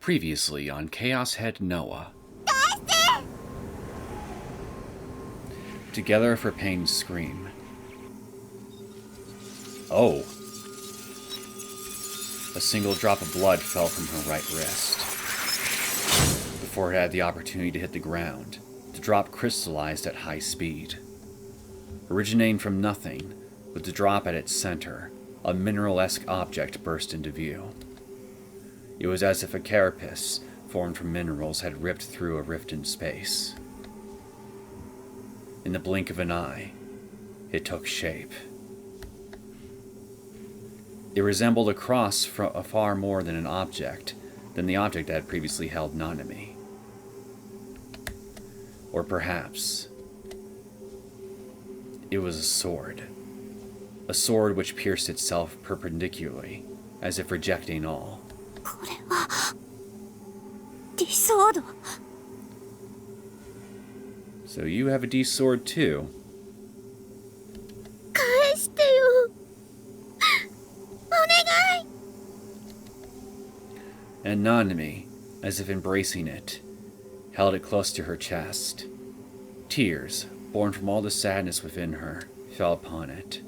Previously on Chaos Head Noah. Together for Pain's scream. Oh. A single drop of blood fell from her right wrist. Before it had the opportunity to hit the ground, the drop crystallized at high speed. Originating from nothing, with the drop at its center, a mineral-esque object burst into view. It was as if a carapace, formed from minerals, had ripped through a rift in space. In the blink of an eye, it took shape. It resembled a cross far more than an object than the object that had previously held Nanami. Or perhaps it was a sword. A sword which pierced itself perpendicularly, as if rejecting all. So you have a D-sword too. And Nanami, as if embracing it, held it close to her chest. Tears, born from all the sadness within her, fell upon it.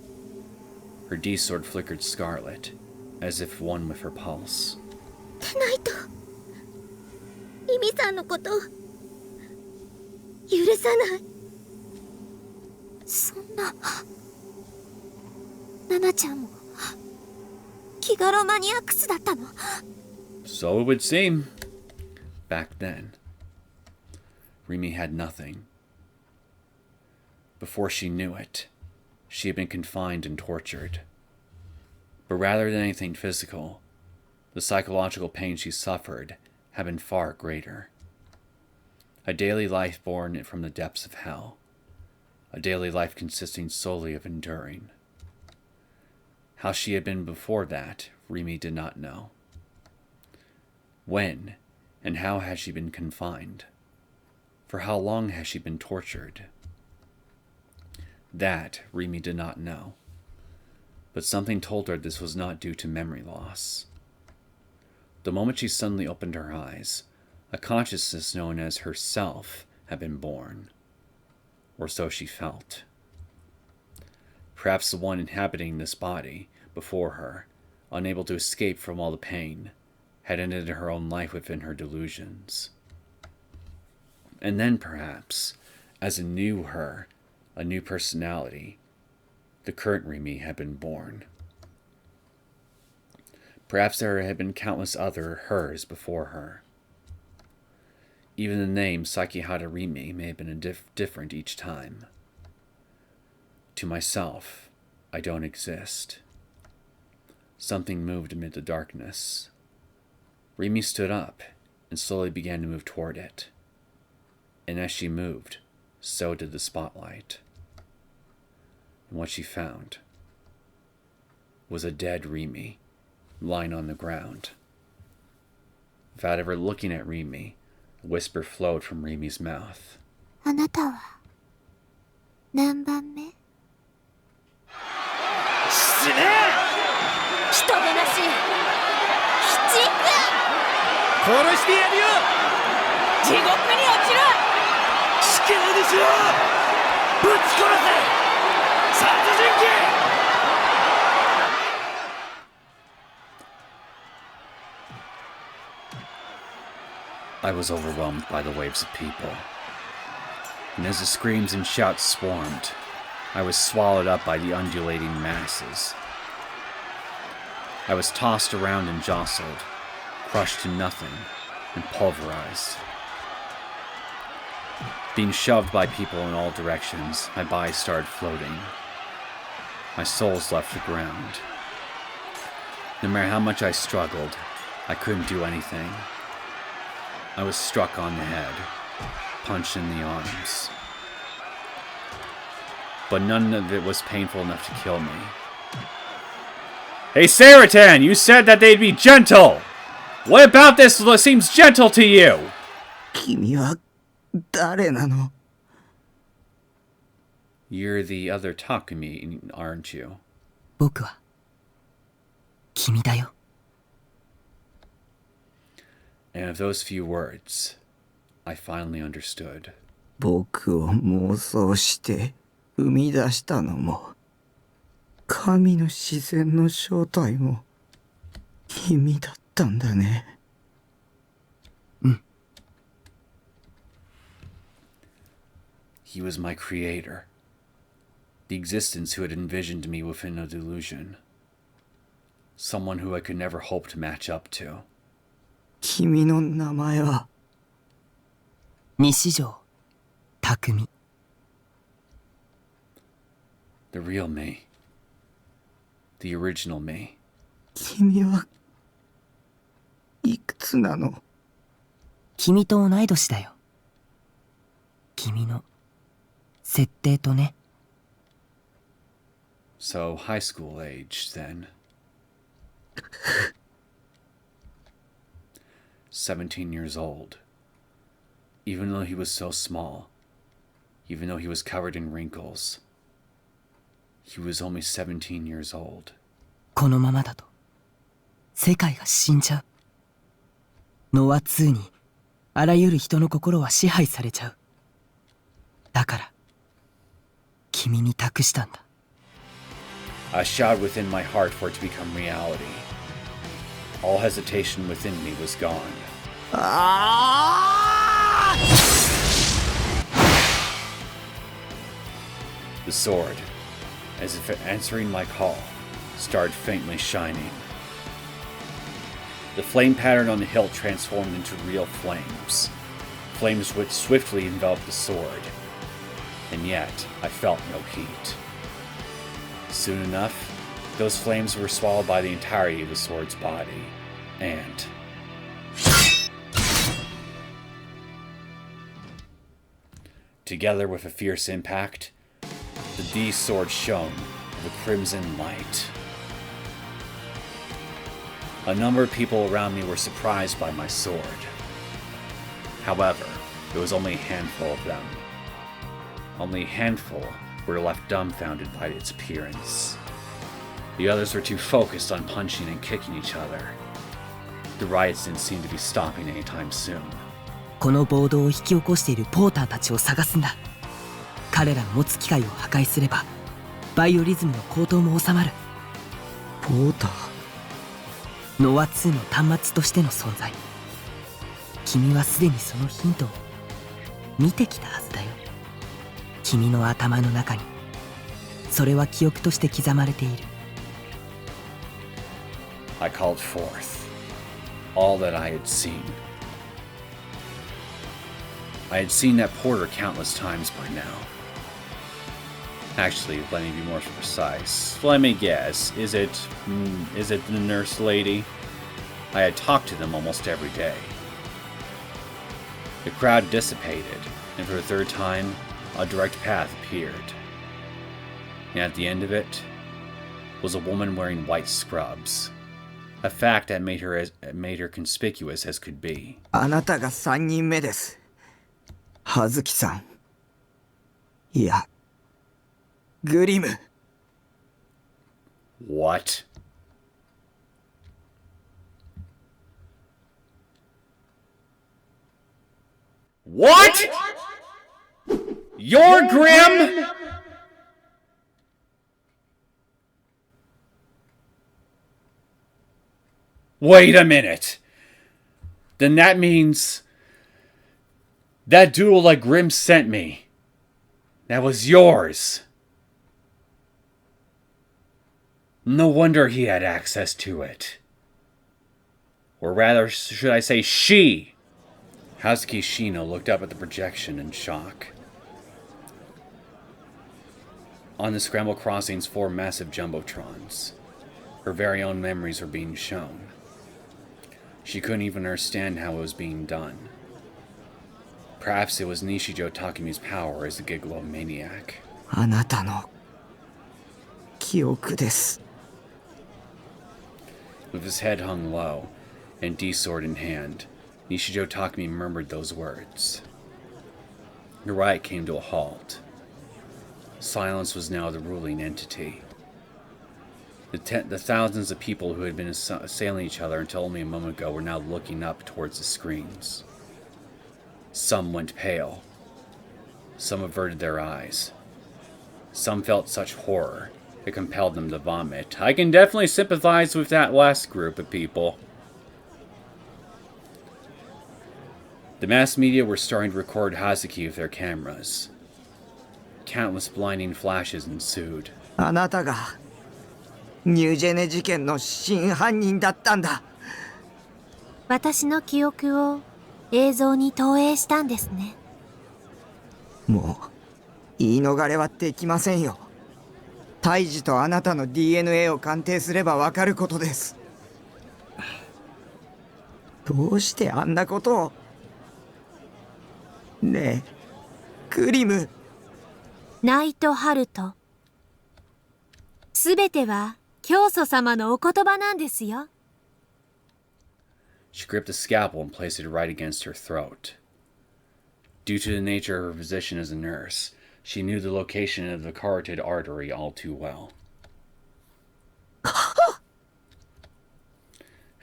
Her D-sword flickered scarlet, as if one with her pulse. So it would seem. Back then, Rimi had nothing. Before she knew it, she had been confined and tortured. But rather than anything physical, the psychological pain she suffered had been far greater. A daily life born from the depths of hell. A daily life consisting solely of enduring. How she had been before that, Rimi did not know. When and how had she been confined? For how long had she been tortured? That Rimi did not know. But something told her this was not due to memory loss. The moment she suddenly opened her eyes, a consciousness known as herself had been born. Or so she felt. Perhaps the one inhabiting this body, before her, unable to escape from all the pain, had ended her own life within her delusions. And then perhaps, as a new her, a new personality, the current Rimi had been born. Perhaps there had been countless other hers before her. Even the name Sakihara Rimi may have been different each time. To myself, I don't exist. Something moved amid the darkness. Rimi stood up and slowly began to move toward it. And as she moved, so did the spotlight. And what she found was a dead Rimi lying on the ground. Without ever looking at Rimi, a whisper flowed from Rimi's mouth. あなたは何番目? 死ね! 人でなし鬼畜! 殺してやるよ! 地獄に落ちろ! 死刑にしろ! ぶち殺せ! 殺人鬼! I was overwhelmed by the waves of people. And as the screams and shouts swarmed, I was swallowed up by the undulating masses. I was tossed around and jostled, crushed to nothing, and pulverized. Being shoved by people in all directions, my body started floating. My soles left the ground. No matter how much I struggled, I couldn't do anything. I was struck on the head, punched in the arms. But none of it was painful enough to kill me. Hey Saratan, you said that they'd be gentle! What about this seems gentle to you? 君は誰なの? You're the other Takumi, aren't you? 僕は君だよ. And with those few words, I finally understood. 僕を妄想して生み出したのも、神の自然の正体も君だったんだね。He was my creator. The existence who had envisioned me within a delusion. Someone who I could never hope to match up to. 君の名前は西条匠。 The real me. The original me. 君はいくつなの？君と同い年だよ。君の設定とね。 So, high school age, then. 17 years old. Even though he was so small, even though he was covered in wrinkles, he was only 17 years old. このままだと世界が死んじゃう。ノア2にあらゆる人の心は支配されちゃう。だから君に託したんだ。 I shot within my heart for it to become reality. All hesitation within me was gone. The sword, as if answering my call, started faintly shining. The flame pattern on the hilt transformed into real flames. Flames which swiftly enveloped the sword. And yet, I felt no heat. Soon enough, those flames were swallowed by the entirety of the sword's body, and... together with a fierce impact, the D sword shone with a crimson light. A number of people around me were surprised by my sword. However, it was only a handful of them. Only a handful were left dumbfounded by its appearance. The others were too focused on punching and kicking each other. The riots didn't seem to be stopping anytime soon. この暴動を引き起こしているポーターたちを探すんだ。彼らの持つ機械を破壊すればバイオリズムの高騰も収まる。ポーター。ノア2の端末としての存在。君はすでにそのヒントを見てきたはずだよ。君の頭の中にそれは記憶として刻まれている。 I called forth all that I had seen. I had seen that porter countless times by now. Actually, let me be more precise. Let me guess. Is it the nurse lady? I had talked to them almost every day. The crowd dissipated, and for the third time, a direct path appeared. And at the end of it was a woman wearing white scrubs. A fact that made her conspicuous as could be. あなたが3人目です。葉月さん。いや、グリム。What? What? You're Grim? Wait a minute. Then that means that doodle that Grim sent me, that was yours. No wonder he had access to it. Or rather, should I say she? Hazuki Shino looked up at the projection in shock. On the Scramble Crossing's 4 massive jumbotrons, her very own memories were being shown. She couldn't even understand how it was being done. Perhaps it was Nishijo Takumi's power as the Gigalomaniac. あなたの記憶です。 With his head hung low, and D-sword in hand, Nishijo Takumi murmured those words. The riot came to a halt. Silence was now the ruling entity. The thousands of people who had been assailing each other until only a moment ago were now looking up towards the screens. Some went pale. Some averted their eyes. Some felt such horror it compelled them to vomit. I can definitely sympathize with that last group of people. The mass media were starting to record Hazuki with their cameras. Countless blinding flashes ensued. あなたがニュージェネ事件の真犯人だったんだ。私の記憶を映像に投影したんですね。もう言い逃れはできませんよ。胎児とあなたの DNA を鑑定すればわかることです。どうしてあんなことを。ねえ、クリム。ナイトハルト。すべては教祖様のお言葉なんですよ。She gripped a scalpel and placed it right against her throat. Due to the nature of her position as a nurse, she knew the location of the carotid artery all too well.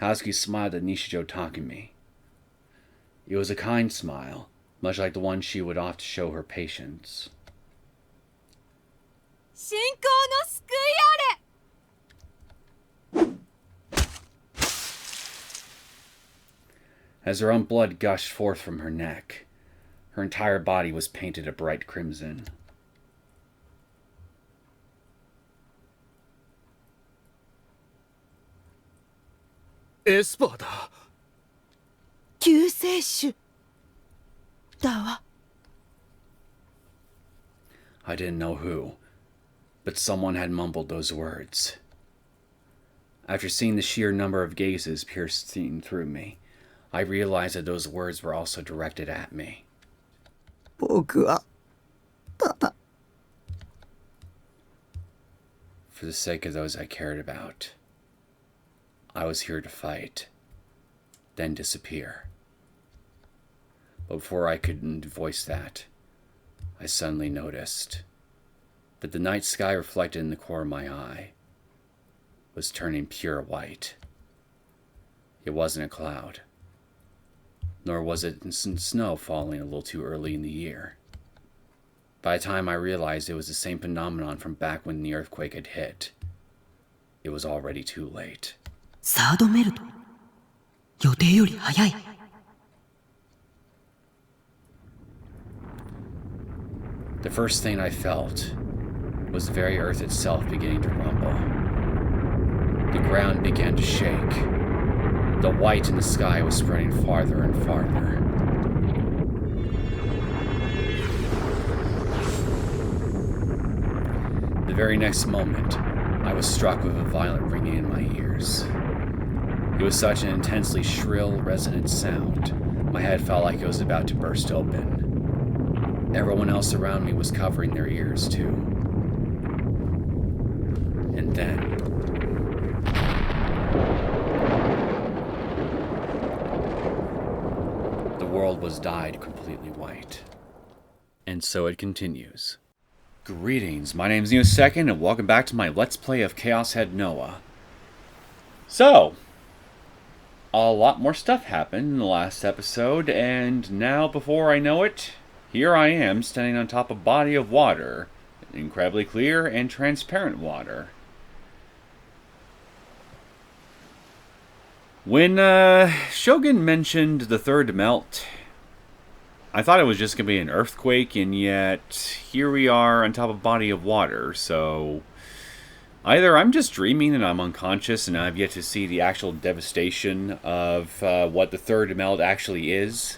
Hazuki smiled at Nishijo Takumi. It was a kind smile, much like the one she would often show her patients. 信仰の救いあれ。As her own blood gushed forth from her neck, her entire body was painted a bright crimson. Esper だ。救世主だわ。I didn't know who, but someone had mumbled those words. After seeing the sheer number of gazes piercing through me, I realized that those words were also directed at me. 僕はただ。For the sake of those I cared about, I was here to fight, then disappear. But before I could voice that, I suddenly noticed that the night sky reflected in the corner of my eye was turning pure white. It wasn't a cloud, nor was it snow falling a little too early in the year. By the time I realized it was the same phenomenon from back when the earthquake had hit, it was already too late. サードメルト予定より早い。The first thing I felt was the very earth itself beginning to rumble. The ground began to shake. The white in the sky was spreading farther and farther. The very next moment, I was struck with a violent ringing in my ears. It was such an intensely shrill, resonant sound, my head felt like it was about to burst open. Everyone else around me was covering their ears, too. And then... the world was dyed completely white. And so it continues. Greetings, my name is Neosekken, and welcome back to my Let's Play of Chaos Head NOAH. So, a lot more stuff happened in the last episode, and now, before I know it, here I am, standing on top of a body of water. Incredibly clear and transparent water. When Shogun mentioned the third melt, I thought it was just going to be an earthquake, and yet here we are on top of a body of water, so either I'm just dreaming and I'm unconscious and I've yet to see the actual devastation of what the third melt actually is,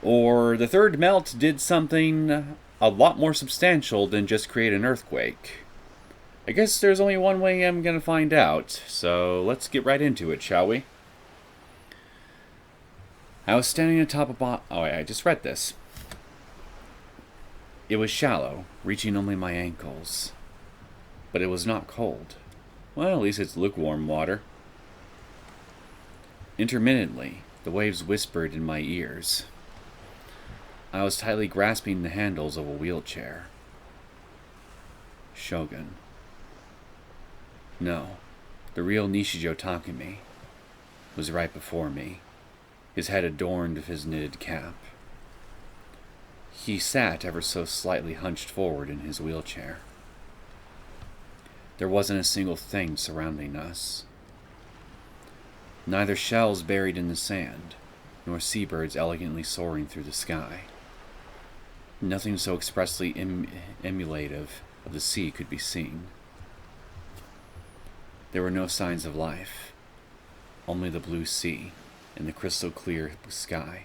or the third melt did something a lot more substantial than just create an earthquake. I guess there's only one way I'm going to find out, so let's get right into it, shall we? I was standing on top of oh, I just read this. It was shallow, reaching only my ankles. But it was not cold. Well, at least it's lukewarm water. Intermittently, the waves whispered in my ears. I was tightly grasping the handles of a wheelchair. Shogun. No, the real Nishijo Takumi was right before me, his head adorned with his knitted cap. He sat ever so slightly hunched forward in his wheelchair. There wasn't a single thing surrounding us. Neither shells buried in the sand, nor seabirds elegantly soaring through the sky. Nothing so expressly emulative of the sea could be seen. There were no signs of life, only the blue sea and the crystal clear sky.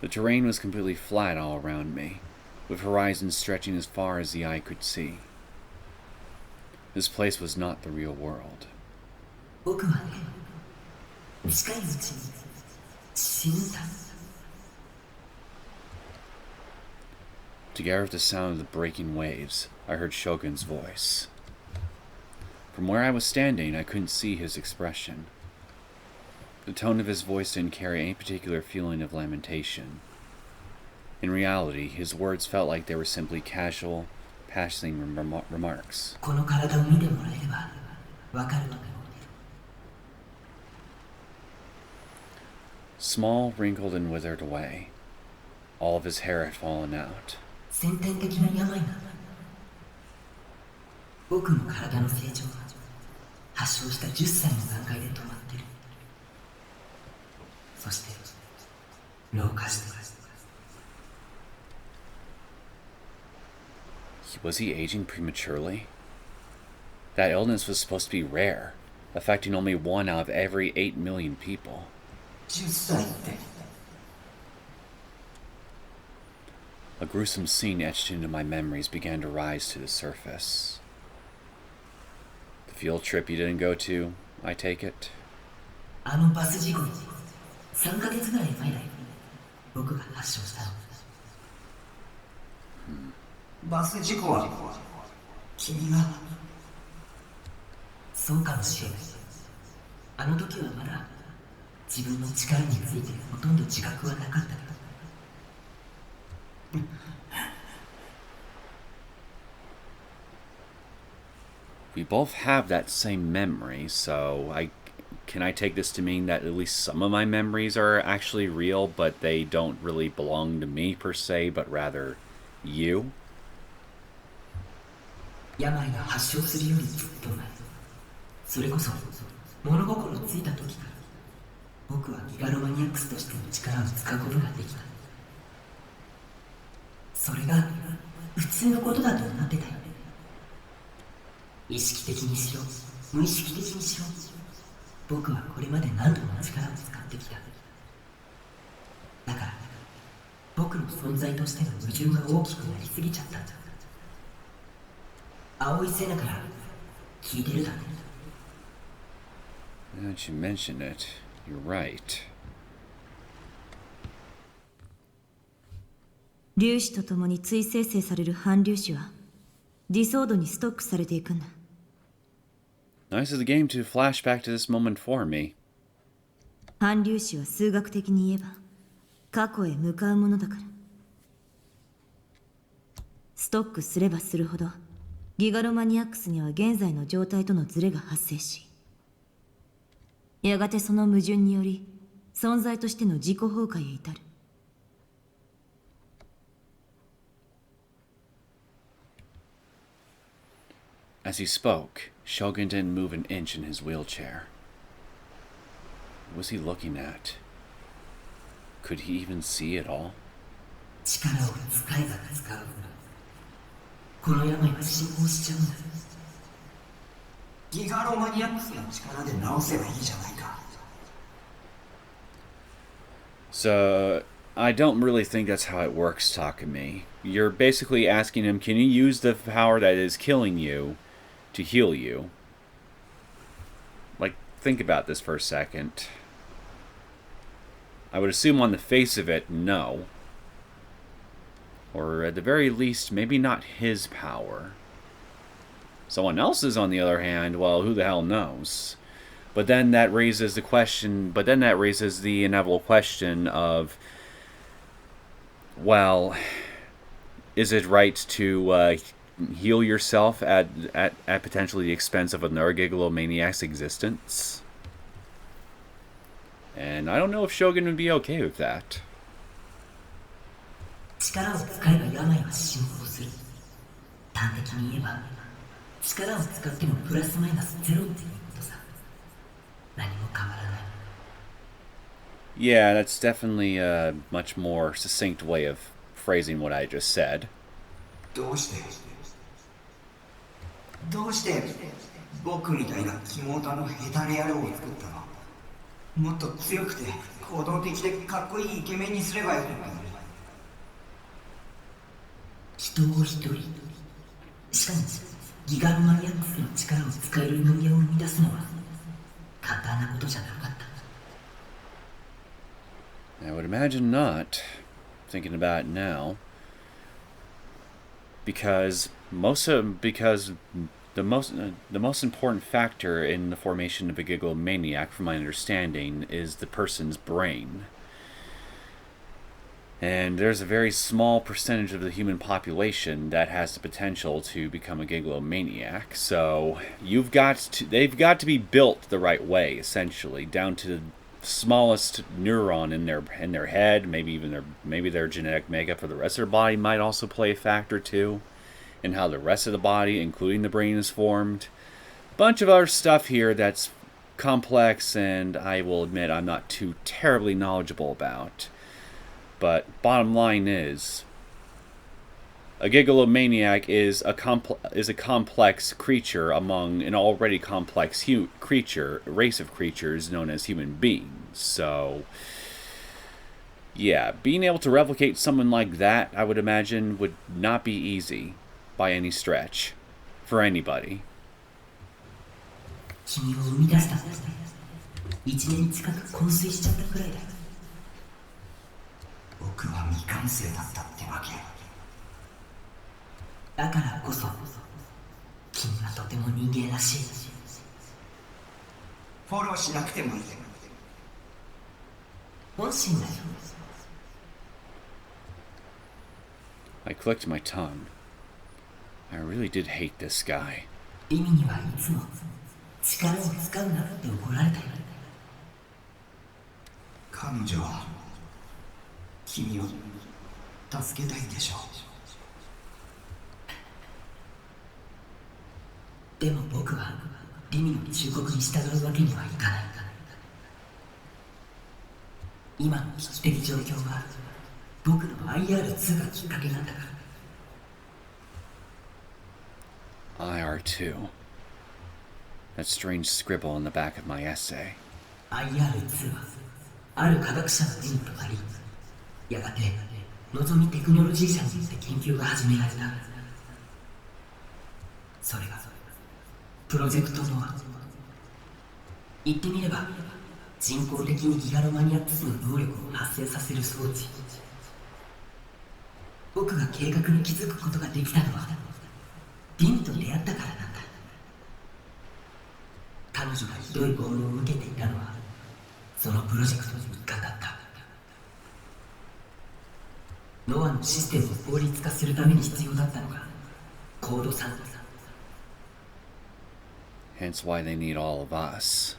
The terrain was completely flat all around me, with horizons stretching as far as the eye could see. This place was not the real world. Together with the sound of the breaking waves, I heard Shogun's voice. From where I was standing, I couldn't see his expression. The tone of his voice didn't carry any particular feeling of lamentation. In reality, his words felt like they were simply casual, passing remarks. Small, wrinkled, and withered away. All of his hair had fallen out. Was he aging prematurely? That illness was supposed to be rare, affecting only 1 out of every 8 million people. A gruesome scene etched into my memories began to rise to the surface. The field trip you didn't go to, I take it? We both have that same memory, so can I take this to mean that at least some of my memories are actually real, but they don't really belong to me per se, but rather you? 病が発症するよりずっと前、それこそ物心ついた時から僕はギガロマニアックスとしての力を使うことができた。それが普通のことだと思ってたよ。意識的にしろ無意識的にしろ、僕はこれまで何度も力を使ってきた。だから僕の存在としての矛盾が大きくなりすぎちゃったんだ。青いセナから聞いてるだろ。 Now that you mention it, you're right. 粒子とともに追生成される反粒子はディソードにストックされていくんだ。 Nice of the game to flash back to this moment for me. 反粒子は数学的に言えば過去へ向かうものだから。ストックすればするほどギガロマニアックスには現在の状態とのズレが発生し、やがてその矛盾により存在としての自己崩壊へ至る。 As he spoke, Shogun didn't move an inch in his wheelchair. What was he looking at? Could he even see it all? 力を使えば使うほどこの病は進行しちゃうんだ。ギガロマニアックスの力で治せばいいじゃないか。 So, I don't really think that's how it works, Takumi. You're basically asking him, can you use the power that is killing you to heal you? Like, think about this for a second. I would assume on the face of it, no. Or at the very least, maybe not his power. Someone else's, on the other hand, well, who the hell knows? But then that raises the question, the inevitable question of, well, is it right to heal yourself at potentially the expense of another Gigalomaniac's existence. And I don't know if Shogun would be okay with that. 力を使えば病は進行する。端的に言えば、力を使ってもプラスマイナスゼロっていうことさ。何も変わらない。Yeah, that's definitely a much more succinct way of phrasing what I just said. どうして僕みたいな肝タのヘタレ野郎を作ったの？もっと強くて行動的でかっこいいイケメンにすればよかったのに。人を一人、しかもギガロマニアックスの力を使える人間を生み出すのは簡単なことじゃなかった。I would imagine not, thinking about it now, because the most important factor in the formation of a Gigalomaniac, from my understanding, is the person's brain. And there's a very small percentage of the human population that has the potential to become a Gigalomaniac. So they've got to be built the right way, essentially, down to the smallest neuron in their head. Maybe their genetic makeup for the rest of their body might also play a factor too, and how the rest of the body, including the brain, is formed. Bunch of other stuff here that's complex, and I will admit I'm not too terribly knowledgeable about. But bottom line is, a Gigalomaniac is a complex creature among an already complex race of creatures known as human beings. So, yeah, being able to replicate someone like that, I would imagine, would not be easy by any stretch for anybody. 君を生み出したんですね。1年近く昏睡しちゃったくらいだよ。僕は未完成だったってわけ。だからこそ君はとても人間らしい。フォローしなくてもいい。本心だよ。I clicked my tongue. I really did hate this guy. リミにはいつも力を使うなって怒られたよ。彼女は君を助けたいんでしょう。でも僕はリミの忠告に従うわけにはいかない。今の危機的状況は僕の IR2 がきっかけなんだから。IR2. That strange scribble on the back of my essay. IR2 はある科学者の手にとなり、やがて望みテクノロジー社によって研究が始められた。それがプロジェクトノア。言ってみれば人工的にギガロマニアックスの能力を発生させる装置。僕が計画に気づくことができたのはリミと出会ったからなんだ。彼女がひどい拷問を受けていたのはそのプロジェクトの一環だった。ノアのシステムを効率化するために必要だったのがコード3。Hence why they need all of us.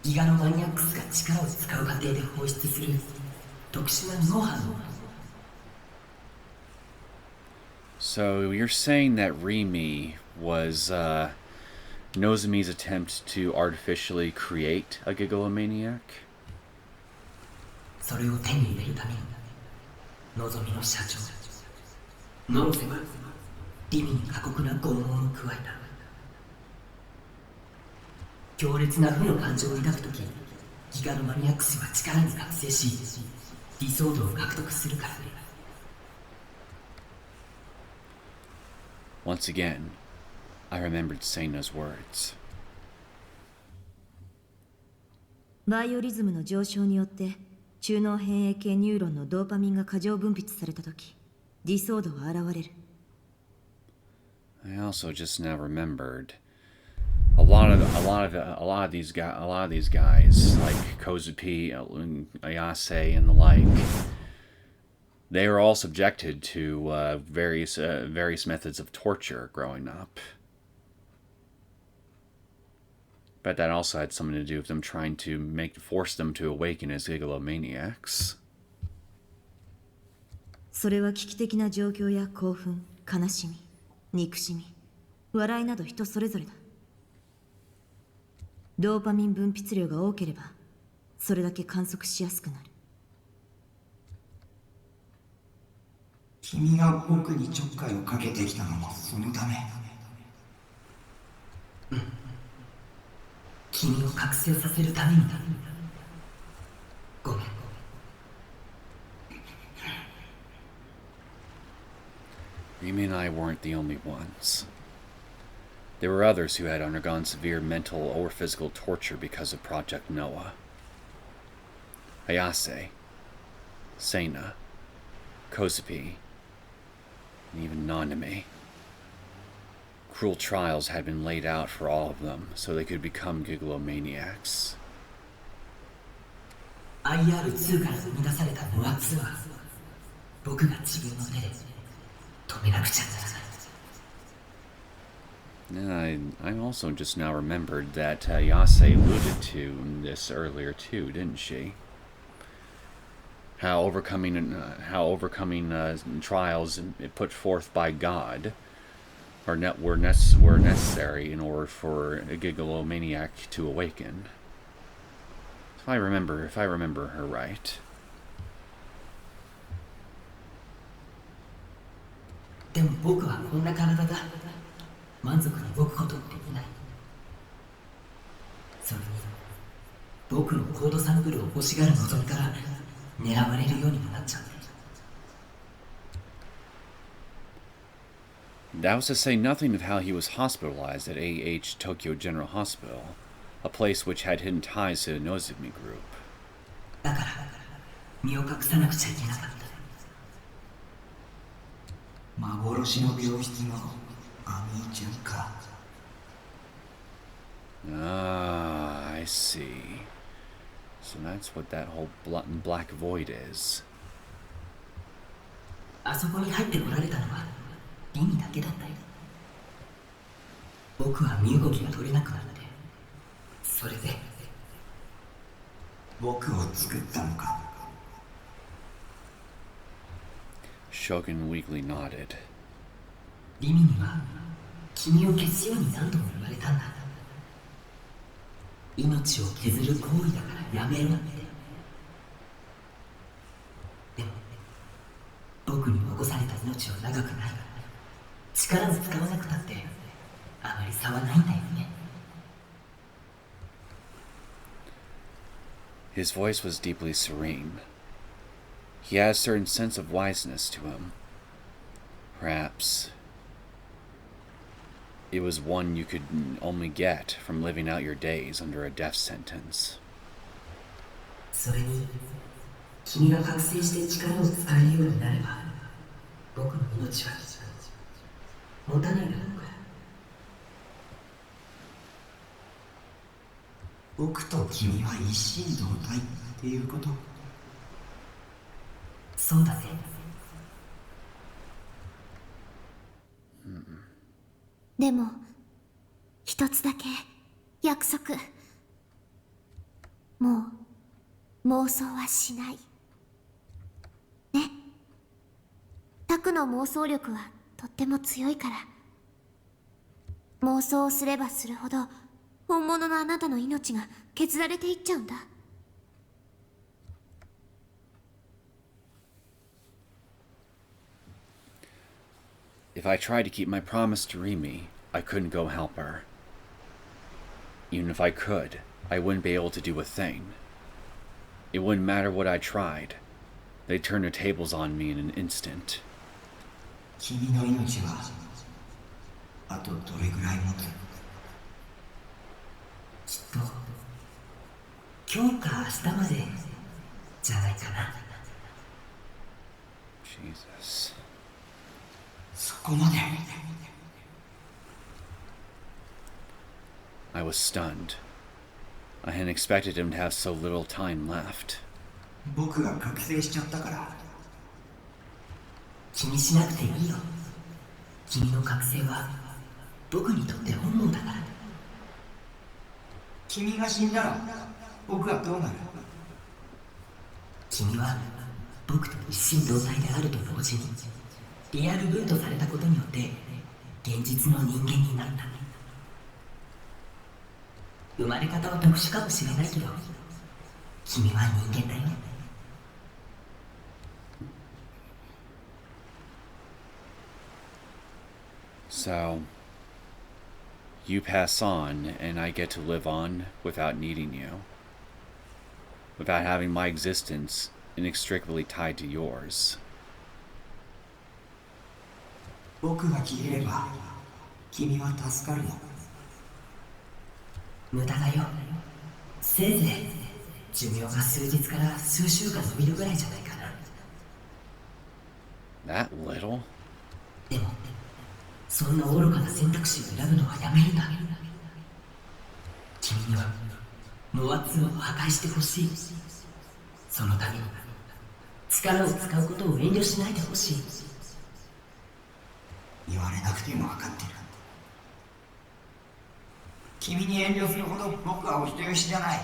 ギガロマニアックスが力を使う過程で放出する特殊なノウハウを。So you're saying that Rimi was Nozomi's attempt to artificially create a Gigalomaniac? それを手に入れるためにのぞみの社長ノロセはリミに過酷な拷問を加えた。強烈な負の感情を抱くときギガロマニアックスは力に覚醒し理想度を獲得するからね。Once again, I remembered saying those words. バイオリズムの上昇によって中脳変影系ニューロンのドーパミンが過剰分泌されたとき、理想度は現れる。I also just now remembered a lot of these guys like Kozupi, Ayase, and the like. They were all subjected to various methods of torture growing up. But that also had something to do with them trying to force them to awaken as Gigalomaniacs. それは危機的な状況や興奮、悲しみ、憎しみ、笑いなど人それぞれだ。ドーパミン分泌量が多ければ、それだけ観測しやすくなる。君が僕にちょっかいをかけてきたのもそのため。うん。君を覚醒させるためにだ。ごめん。Rimi and I weren't the only ones. There were others who had undergone severe mental or physical torture because of Project NOAH. Ayase, Seina, Kozupi, and even Nanami. Cruel trials had been laid out for all of them so they could become Gigalomaniacs. IR2 から生み出されたノア2は僕が自分の手で止めなくちゃならない。I also just now remembered that Ayase alluded to this earlier too, didn't she? How overcoming trials put forth by God were necessary in order for a Gigalomaniac to awaken. If I remember her right. でも僕はこんな体だ。満足に動くこともできない。それに僕のコードサンプルを欲しがる望みから狙われるようにもなっちゃう。That was to say nothing of how he was hospitalized at AH Tokyo General Hospital, a place which had hidden ties to the Neosekken group. だから身を隠さなくちゃいけなかった。幻の病室のアミーちゃんか。Ah, I see. So that's what that whole black void is. あそこに入ってこられたのはリミだけだったよ。僕は身動きが取れなくなって、それで僕を作ったのか。Shogun weakly nodded. リミには君を消すように何度も言われたんだ。命を削る行為だからやめろって。でも僕に残された命は長くない。力を使わなくたってあまり差はないんだよね。His voice was deeply serene. He had a certain sense of wiseness to him. Perhaps it was one you could only get from living out your days under a death sentence. それに君が覚醒して力を使えるようになれば僕の命は持たないだろうか。僕と君は一心同体っていうこと。そうだね。でも一つだけ約束。もう妄想はしないね。タクの妄想力はとっても強いから。妄想をすればするほど本物のあなたの命が削られていっちゃうんだ。If I tried to keep my promise to Rimi, I couldn't go help her. Even if I could, I wouldn't be able to do a thing. It wouldn't matter what I tried. They'd turn their tables on me in an instant. 君の命はあとどれぐらい持つ？きっと今日か明日までじゃないかな。Jesus. そこまで。I was stunned. I hadn't expected him to have so little time left. 僕が覚醒しちゃったから。気にしなくていいよ。君の覚醒は僕にとって本望だから。君が死んだら僕はどうなる？君は僕と一心同体であると同時にリアルブートされたことによって現実の人間になった。生まれ方は特殊かもしれないけど君は人間だよ。So, you pass on, and I get to live on without needing you. Without having my existence inextricably tied to yours. 僕が消えれば君は助かるよ。無駄だよ。せいぜい寿命が数日から数週間伸びるぐらいじゃないかな。 That little? でもそんな愚かな選択肢を選ぶのはやめるんだ。君にはノア2を破壊してほしい。そのために力を使うことを遠慮しないでほしい。言われなくても分かってる。君に遠慮するほど僕はお人よしじゃない。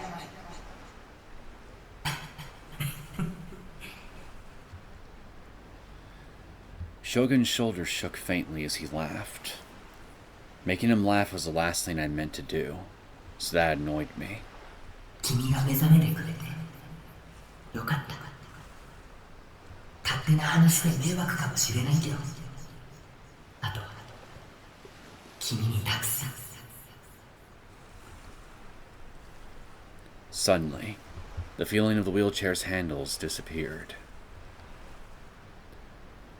Shogun's shoulders shook faintly as he laughed. Making him laugh was the last thing I meant to do, so that annoyed me. 君が目覚めてくれてよかった。勝手な話で迷惑かもしれないけど、あと君にたくさん。Suddenly, the feeling of the wheelchair's handles disappeared.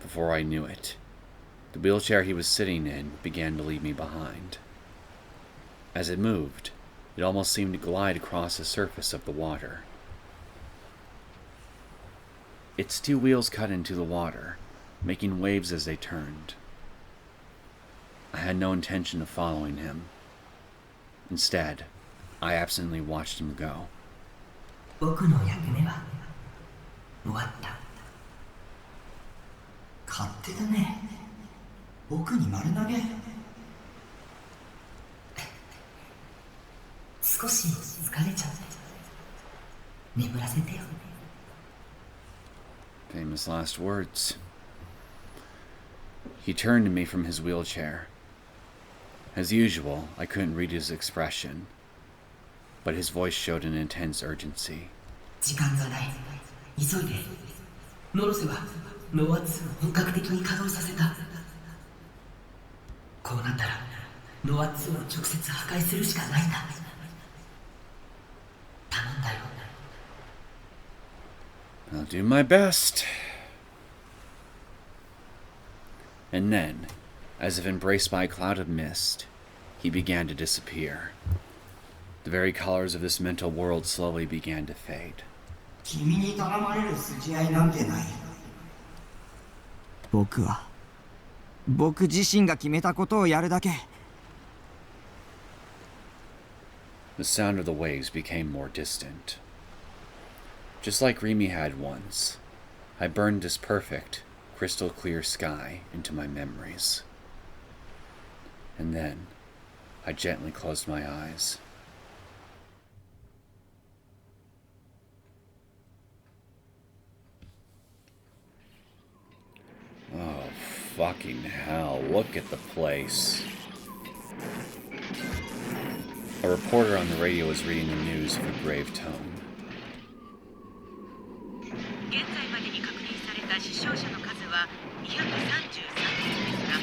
Before I knew it, the wheelchair he was sitting in began to leave me behind. As it moved, it almost seemed to glide across the surface of the water. Its two wheels cut into the water, making waves as they turned. I had no intention of following him. Instead, I absently watched him go. 僕の役目は終わった。勝手だね。僕に丸投げ。少し疲れちゃって。眠らせてよ。Famous last words. He turned to me from his wheelchair. As usual, I couldn't read his expression, but his voice showed an intense urgency. 時間がない。急いで。ノロセはノア2を本格的に稼働させた。こうなったらノア2を直接破壊するしかないんだ。頼んだよ。I'll do my best. And then, as if embraced by a cloud of mist, he began to disappear. The very colors of this mental world slowly began to fade. 君に頼まれる筋合いなんてない。僕自身が決めたことをやるだけ。The sound of the waves became more distant. Just like Rimi had once, I burned this perfect, crystal clear sky into my memories. And then, I gently closed my eyes. Oh, fucking hell, look at the place. A reporter on the radio was reading the news with a grave tone. 現在までに確認された死傷者の数は233人ですが、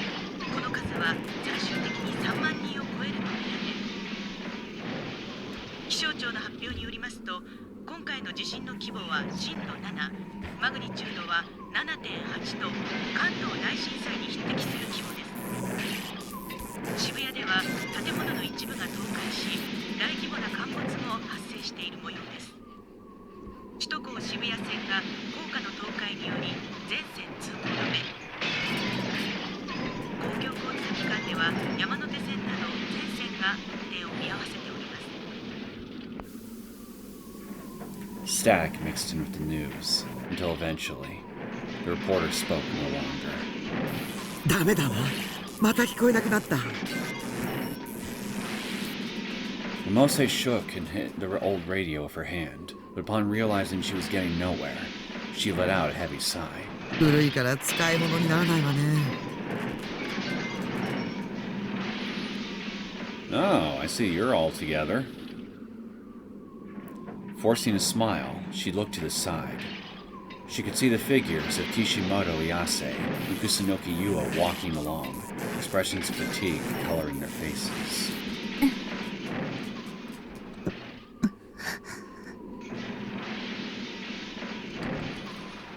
この数は最終的に3万人を超えるとみられ、気象庁の発表によりますと、今回の地震の規模は震度7、マグニチュードは 7.8 と関東大震災に匹敵する規模です。渋谷では建物の一部が倒壊し、大規模な陥没も発生している模様です。首都高渋谷線が高架の倒壊により全線通行止め。公共交通機関では山手線など全線が運転を見合わせております。Static mixed in with the news, until eventually, The reporter spoke no longer. ダメだわ。また聞こえなくなった。Momose shook and hit the old radio with her hand, but upon realizing she was getting nowhere, she let out a heavy sigh. 古いから使い物にならないわね。Oh, I see you're all together. Forcing a smile, she looked to the side. She could see the figures of Kishimoto Ayase and Kusunoki Yua walking along, expressions of fatigue coloring their faces.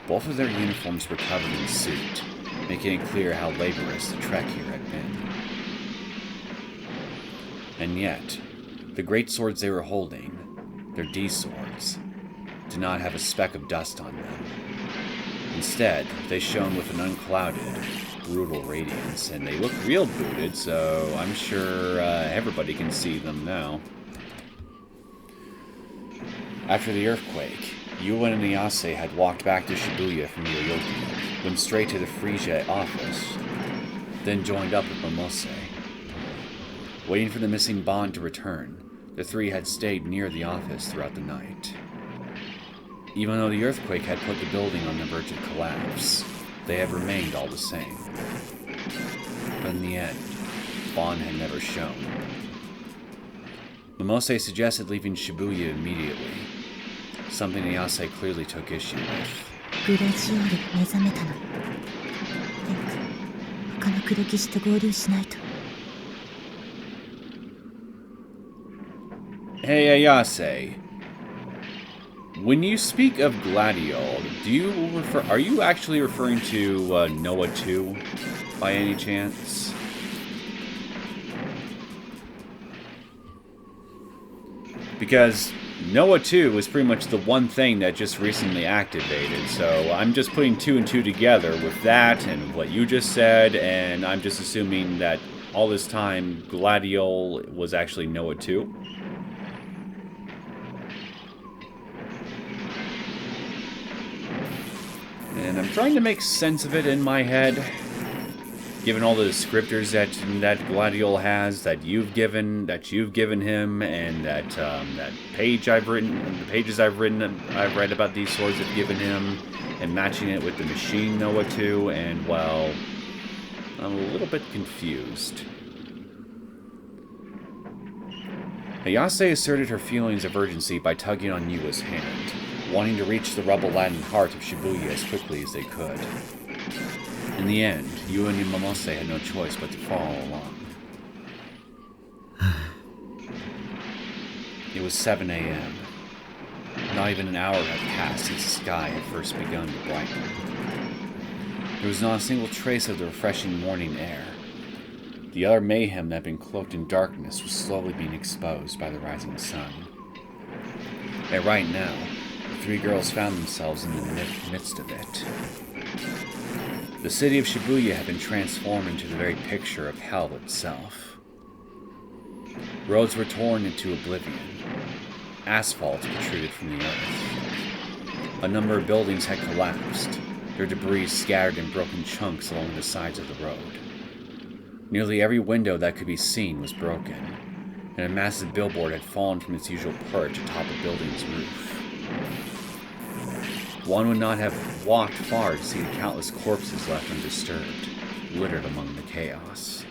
Both of their uniforms were covered in soot, making it clear how laborious the trek here had been. And yet, the great swords they were holding, their D-swords, did not have a speck of dust on them. Instead, they shone with an unclouded, brutal radiance, and they look real booted, so I'm sure everybody can see them now. After the earthquake, Yua and Ayase had walked back to Shibuya from Yoyogi, went straight to the Frisia office, then joined up with Momose. Waiting for the missing bond to return, the three had stayed near the office throughout the night. Even though the earthquake had put the building on the verge of collapse, they had remained all the same. But in the end, bond had never shown. Momose suggested leaving Shibuya immediately, something Ayase clearly took issue with. グレジオール目覚めたの。他の黒騎士と合流しないと。 Hey Ayase, when you speak of Gladiol, are you actually referring to NOAH II by any chance? Because NOAH II was pretty much the one thing that just recently activated, so I'm just putting two and two together with that and what you just said, and I'm just assuming that all this time Gladiol was actually NOAH II. And I'm trying to make sense of it in my head, given all the descriptors that Gladiol has, that you've given him, and that that page I've written, the pages I've read about these swords have given him, and matching it with the machine NOAH II, and well, I'm a little bit confused. Ayase asserted her feelings of urgency by tugging on Yua's hand, wanting to reach the rubble-laden heart of Shibuya as quickly as they could. In the end, Yua and Momose had no choice but to follow along. It was 7 a.m. Not even an hour had passed since the sky had first begun to brighten. There was not a single trace of the refreshing morning air. The utter mayhem that had been cloaked in darkness was slowly being exposed by the rising sun. And right now, the three girls found themselves in the midst of it. The city of Shibuya had been transformed into the very picture of hell itself. Roads were torn into oblivion. Asphalt protruded from the earth. A number of buildings had collapsed, their debris scattered in broken chunks along the sides of the road. Nearly every window that could be seen was broken, and a massive billboard had fallen from its usual perch atop a building's roof. One would not have walked far to see the countless corpses left undisturbed, littered among the chaos.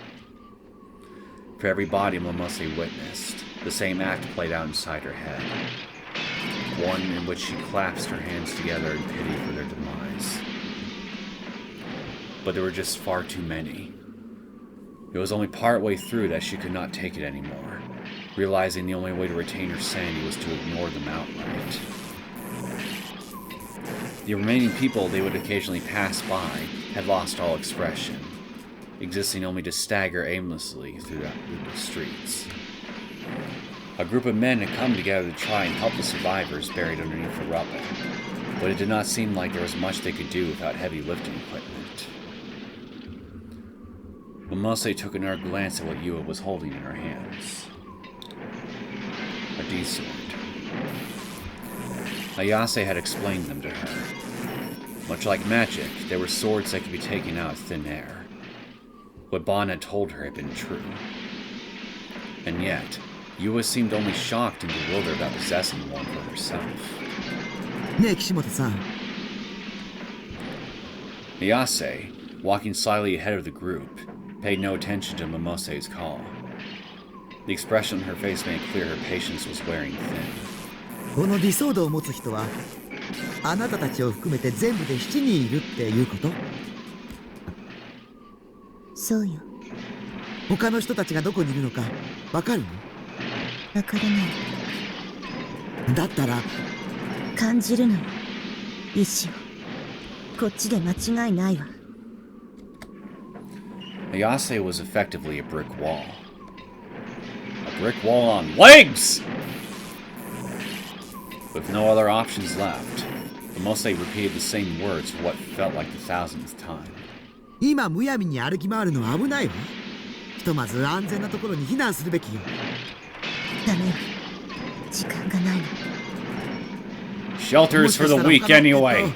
For every body Momose witnessed, the same act played out inside her head. One in which she clasped her hands together in pity for their demise. But there were just far too many. It was only part way through that she could not take it anymore, realizing the only way to retain her sanity was to ignore them outright. The remaining people they would occasionally pass by had lost all expression, existing only to stagger aimlessly through the streets. A group of men had come together to try and help the survivors buried underneath the rubble, but it did not seem like there was much they could do without heavy lifting equipment. Momose took another glance at what Yua was holding in her hands. A D-sword. Ayase had explained them to her. Much like magic, there were swords that could be taken out of thin air. What Bon had told her had been true. And yet, Yua seemed only shocked and bewildered about possessing one for herself. ねえ岸本さん Ayase, walking slightly ahead of the group, paid no attention to Momose's call. The expression on her face made clear her patience was wearing thin. このディソードを持つ人はあなたたちを含めて全部で7人いるっていうこと？そうよ。他の人たちがどこにいるのかわかるの？わからない。だったら感じるのよ。意志を。こっちで間違いないわ。Ayase was effectively a brick wall. A brick wall on legs! With no other options left, Momose repeated the same words for what felt like the thousandth time. 今むやみに歩き回るのは危ないわ。ひとまず安全なところに避難するべきよ。ダメよ。時間がないの。Shelter's for the weak anyway.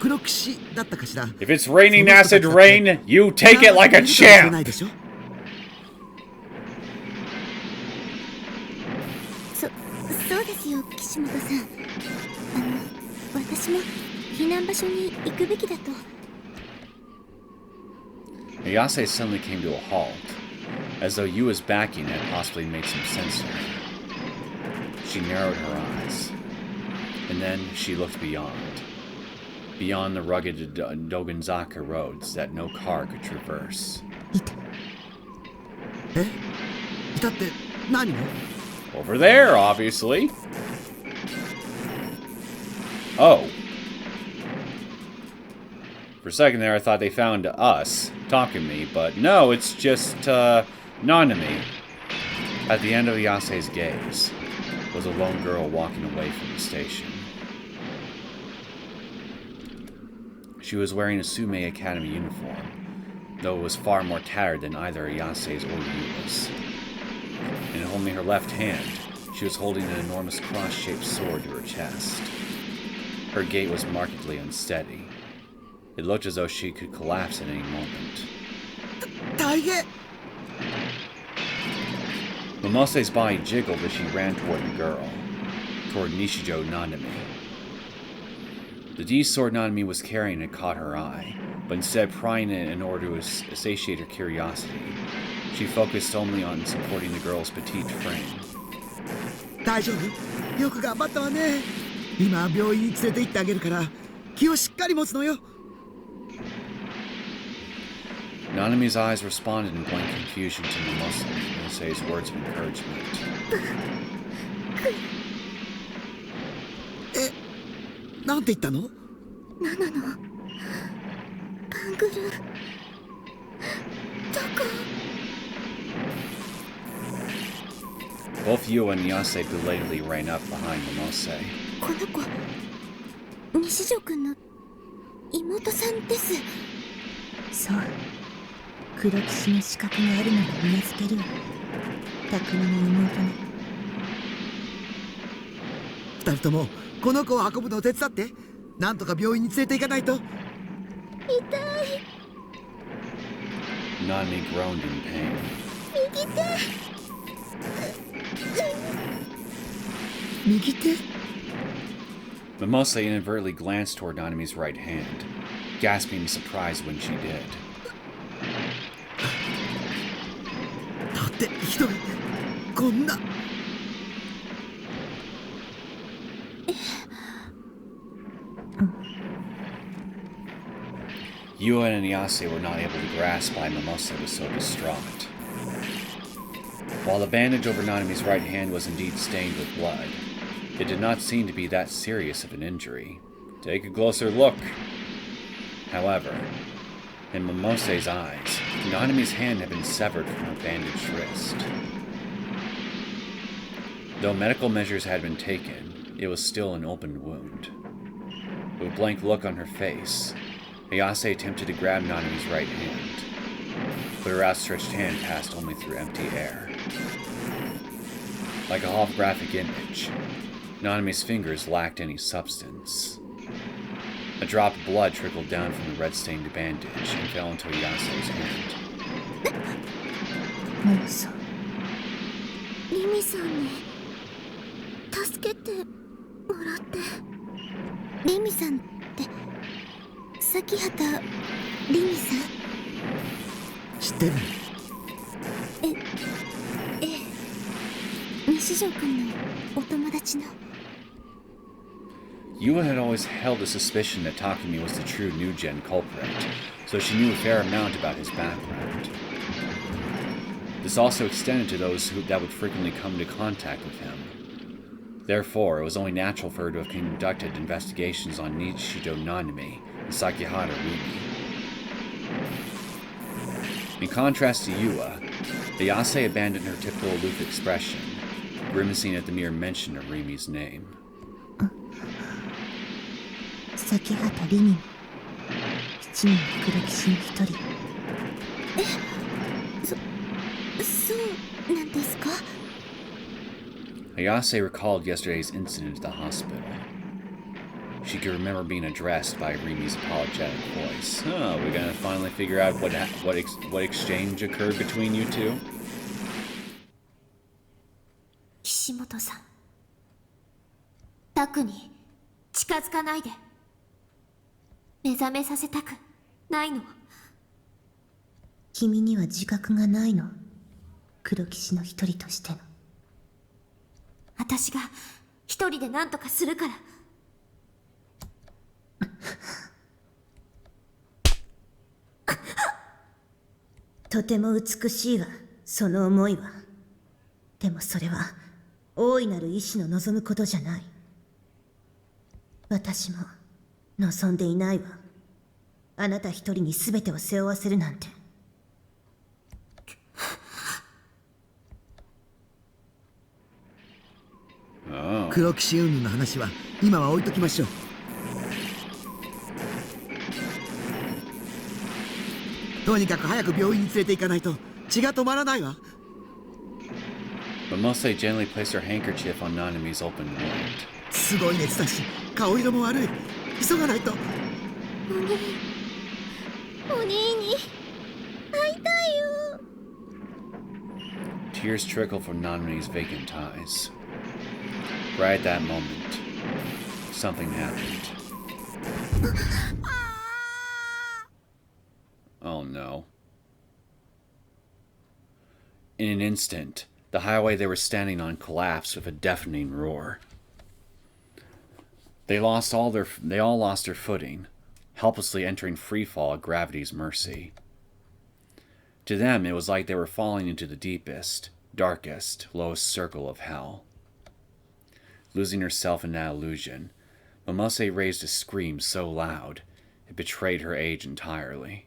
黒騎だったかしら。 If it's raining acid rain, you take it like a champ! そうですよ、岸本さん。私も避難場所に行くべきだと。Ayase suddenly came to a halt, as though Yua's backing had possibly made some sense to her. She narrowed her eyes, and then she looked beyond the rugged Dogonzaka roads that no car could traverse. え？いたって何を？ Over there, obviously. Oh. For a second there, I thought they found us, Takumi, but no, it's just, Nanami. At the end of Yase's gaze was a lone girl walking away from the station. She was wearing a Sume Academy uniform, though it was far more tattered than either Ayase's or Yua's. And in only her left hand, she was holding an enormous cross-shaped sword to her chest. Her gait was markedly unsteady. It looked as though she could collapse at any moment. Momose's body jiggled as she ran toward the girl, toward Nishijo Nanami. The D-sword Nanami was carrying had caught her eye, but instead of prying it in order to satiate her curiosity, she focused only on supporting the girl's petite frame. 大丈夫？よく頑張ったわね。今病院に連れて行ってあげるから気をしっかり持つのよ。Nanami's eyes responded in blank confusion to Momose's words of encouragement. え、なんて言ったのナナのバングルどこ？ Both Yua and Ayase belatedly ran up behind Momose. この子、西条くんの妹さんです。そう。黒騎士の資格があるのでうなずけるわ。匠の妹ね。二人ともこの子を運ぶのを手伝って。なんとか病院に連れて行かないと。痛い。Nanami groaned in pain. 右手。右手？ Momose inadvertently glanced toward Nanami's right hand, gasping in surprise when she did. だってひどい。こんな。Yua and Ayase were not able to grasp why Momose was so distraught. While the bandage over Nanami's right hand was indeed stained with blood, it did not seem to be that serious of an injury. Take a closer look. However, in Momose's eyes, Nanami's hand had been severed from her bandaged wrist. Though medical measures had been taken, it was still an open wound. With a blank look on her face, Ayase attempted to grab Nanami's right hand, but her outstretched hand passed only through empty air. Like a holographic image, Nanami's fingers lacked any substance. A drop of blood trickled down from the red-stained bandage and fell into Ayase's hand. もうそう。リミさんに助けてもらって。リミさんって崎畑リミさん？知ってる？ええ、西条くんのお友達の。Yua had always held a suspicion that Takumi was the true new-gen culprit, so she knew a fair amount about his background. This also extended to those that would frequently come into contact with him. Therefore, it was only natural for her to have conducted investigations on Nishido Nanami and Sakihara Rimi. In contrast to Yua, Ayase abandoned her typical aloof expression, grimacing at the mere mention of Rimi's name. 崎畑リミも7人の黒騎士の一人。そうなんですか？ Ayase recalled yesterday's incident at the hospital. She could remember being addressed by Rimi's apologetic voice. Oh, we're gonna finally figure out what exchange occurred between you two? 岸本さん、タクに近づかないで。目覚めさせたくないの。君には自覚がないの。黒騎士の一人としての。私が一人で何とかするから。とても美しいわ、その思いは。でもそれは大いなる意志の望むことじゃない。私も望んでいないわ。あなた一人に全てを背負わせるなんて。黒騎士云々の話は今は置いときましょう。とにかく早く病院に連れて行かないと血が止まらないわ。Momose gently placed her handkerchief on Nanami's open wound. すごい熱だし顔色も悪い。急がないと。お兄に会いたいよ。 Tears trickled from Nanami's vacant eyes. Right at that moment, something happened. Oh no. In an instant, the highway they were standing on collapsed with a deafening roar. They all lost their footing, helplessly entering freefall at gravity's mercy. To them, it was like they were falling into the deepest, darkest, lowest circle of hell. Losing herself in that illusion, Momose raised a scream so loud, it betrayed her age entirely.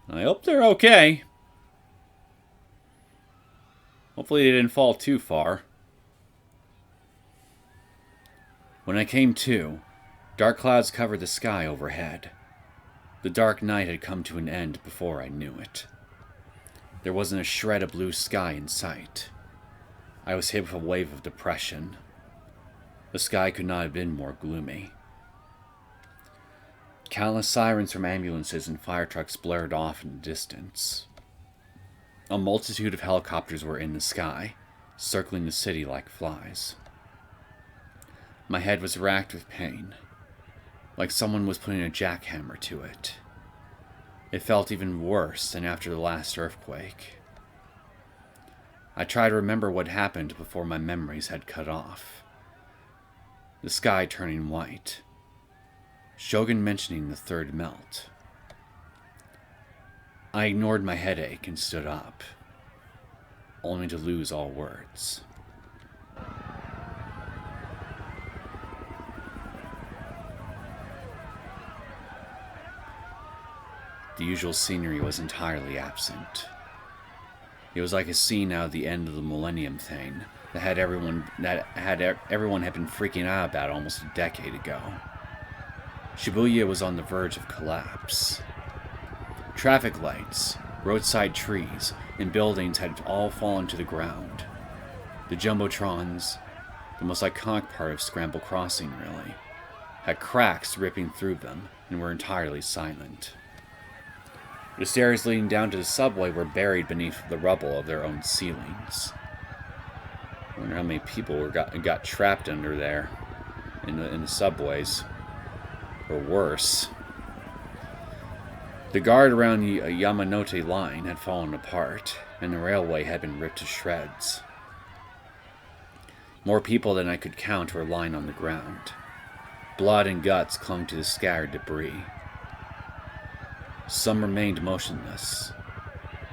I hope they're okay. Hopefully they didn't fall too far. When I came to, dark clouds covered the sky overhead. The dark night had come to an end before I knew it. There wasn't a shred of blue sky in sight. I was hit with a wave of depression. The sky could not have been more gloomy. Countless sirens from ambulances and fire trucks blared off in the distance. A multitude of helicopters were in the sky, circling the city like flies. My head was racked with pain, like someone was putting a jackhammer to it. It felt even worse than after the last earthquake. I tried to remember what happened before my memories had cut off. The sky turning white. Shogun mentioning the third melt. I ignored my headache and stood up, only to lose all words. The usual scenery was entirely absent. It was like a scene out of the end of the Millennium thing that everyone had been freaking out about almost a decade ago. Shibuya was on the verge of collapse. Traffic lights, Roadside trees and buildings had all fallen to the ground. The jumbotrons, the most iconic part of Scramble Crossing really, had cracks ripping through them and were entirely silent. The stairs leading down to the subway were buried beneath the rubble of their own ceilings. I wonder how many people got trapped under there in the subways, or worse. The guard around the Yamanote line had fallen apart, and the railway had been ripped to shreds. More people than I could count were lying on the ground. Blood and guts clung to the scattered debris. Some remained motionless.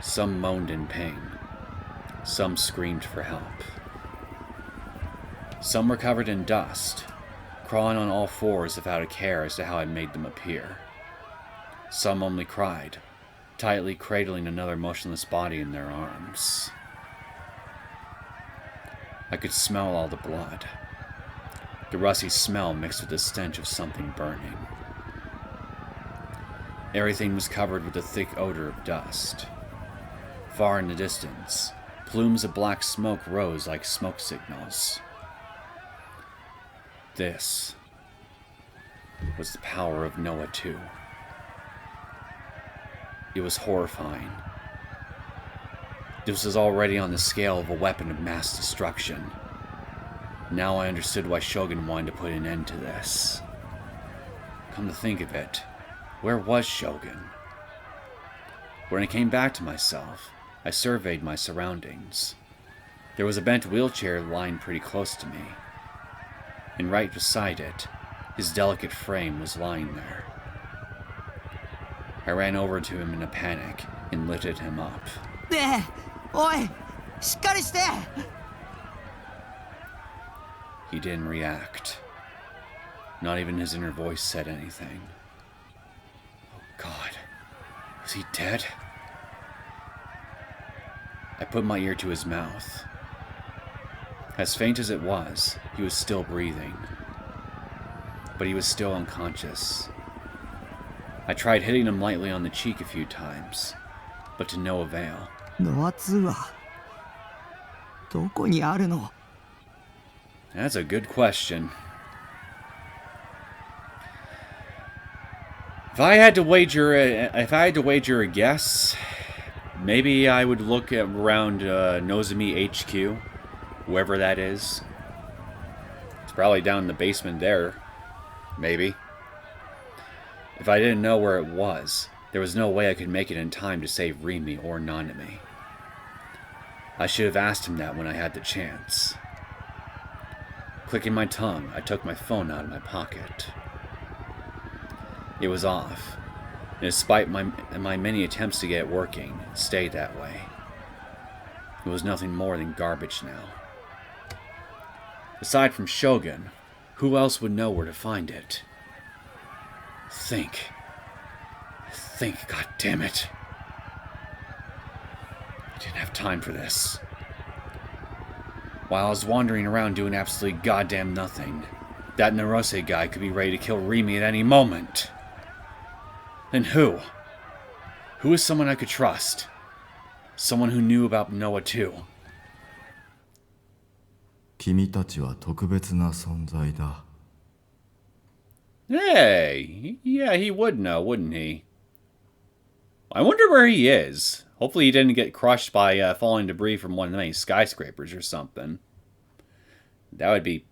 Some moaned in pain. Some screamed for help. Some were covered in dust, crawling on all fours without a care as to how I made them appear. Some only cried, tightly cradling another motionless body in their arms. I could smell all the blood. The rusty smell mixed with the stench of something burning. Everything was covered with a thick odor of dust. Far in the distance, plumes of black smoke rose like smoke signals. This was the power of NOAH II. It was horrifying. This was already on the scale of a weapon of mass destruction. Now I understood why Shogun wanted to put an end to this. Come to think of it, where was Shogun? When I came back to myself, I surveyed my surroundings. There was a bent wheelchair lying pretty close to me, and right beside it, his delicate frame was lying there. I ran over to him in a panic and lifted him up. He didn't react. Not even his inner voice said anything. Oh God, was he dead? I put my ear to his mouth. As faint as it was, he was still breathing. But he was still unconscious. I tried hitting him lightly on the cheek a few times, but to no avail. That's a good question. If I had to wager a guess, maybe I would look around Nozomi HQ, whoever that is. It's probably down in the basement there. Maybe. If I didn't know where it was, there was no way I could make it in time to save Rimi or Nanami. I should have asked him that when I had the chance. Clicking my tongue, I took my phone out of my pocket. It was off, and despite my many attempts to get it working, it stayed that way. It was nothing more than garbage now. Aside from Shogun, who else would know where to find it? Think, goddammit. I didn't have time for this. While I was wandering around doing absolutely goddamn nothing, that Norose guy could be ready to kill Rimi at any moment. Then who? Who is someone I could trust? Someone who knew about NOAH II. 君たちは特別な存在だ。 Hey, yeah, he would know, wouldn't he? I wonder where he is. Hopefully he didn't get crushed by falling debris from one of many skyscrapers or something. That would be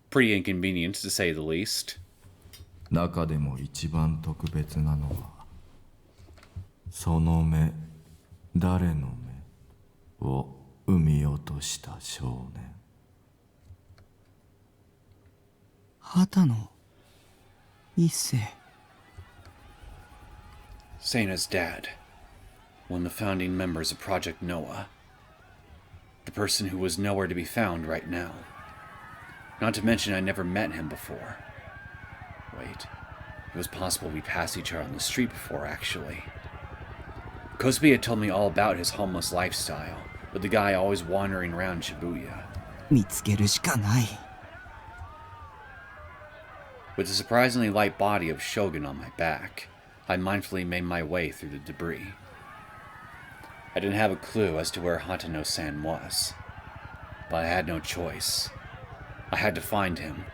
pretty inconvenient, to say the least. 中でも一番特別なのは、その目、誰の目を産み落とした少年。畑野一世。Seina's dad. One of the founding members of Project NOAH. The person who was nowhere to be found right now. Not to mention I never met him before. Wait, it was possible we passed each other on the street before, actually. Kosubi had told me all about his homeless lifestyle, with the guy always wandering around Shibuya. 見つけるしかない。 With the surprisingly light body of Shogun on my back, I mindfully made my way through the debris. I didn't have a clue as to where Hatano-san was. But I had no choice. I had to find him,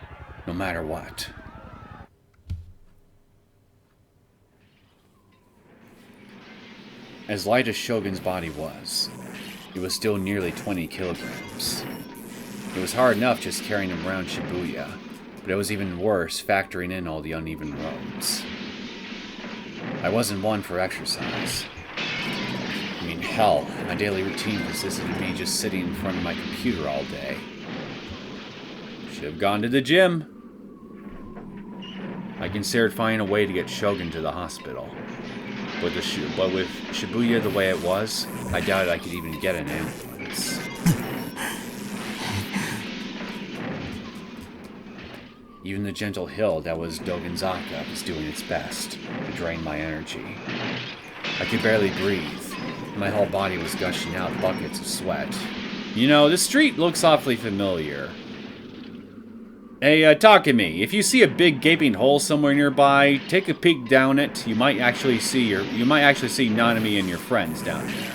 no matter what. As light as Shogun's body was, it was still nearly 20 kilograms. It was hard enough just carrying him around Shibuya, but it was even worse factoring in all the uneven roads. I wasn't one for exercise. I mean, hell, my daily routine consisted of me just sitting in front of my computer all day. Should have gone to the gym. I considered finding a way to get Shogun to the hospital. But with Shibuya the way it was, I doubted I could even get an ambulance. Even the gentle hill that was Dogenzaka was doing its best to drain my energy. I could barely breathe. My whole body was gushing out buckets of sweat. You know, this street looks awfully familiar. Hey, Takumi, if you see a big gaping hole somewhere nearby, take a peek down it. You might actually see Nanami and your friends down there.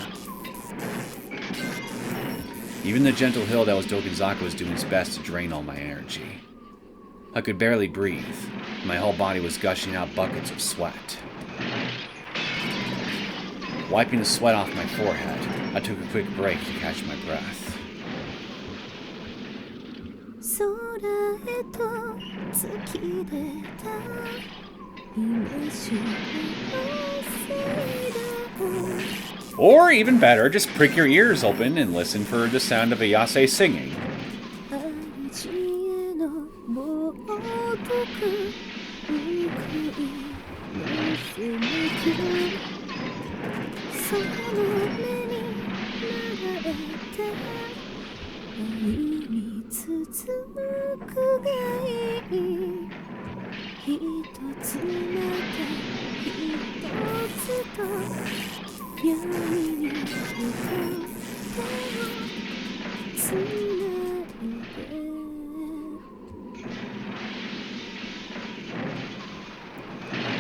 Even the gentle hill that was Dogenzaka was doing its best to drain all my energy. I could barely breathe. My whole body was gushing out buckets of sweat. Wiping the sweat off my forehead, I took a quick break to catch my breath. Or, even better, just prick your ears open and listen for the sound of Ayase singing.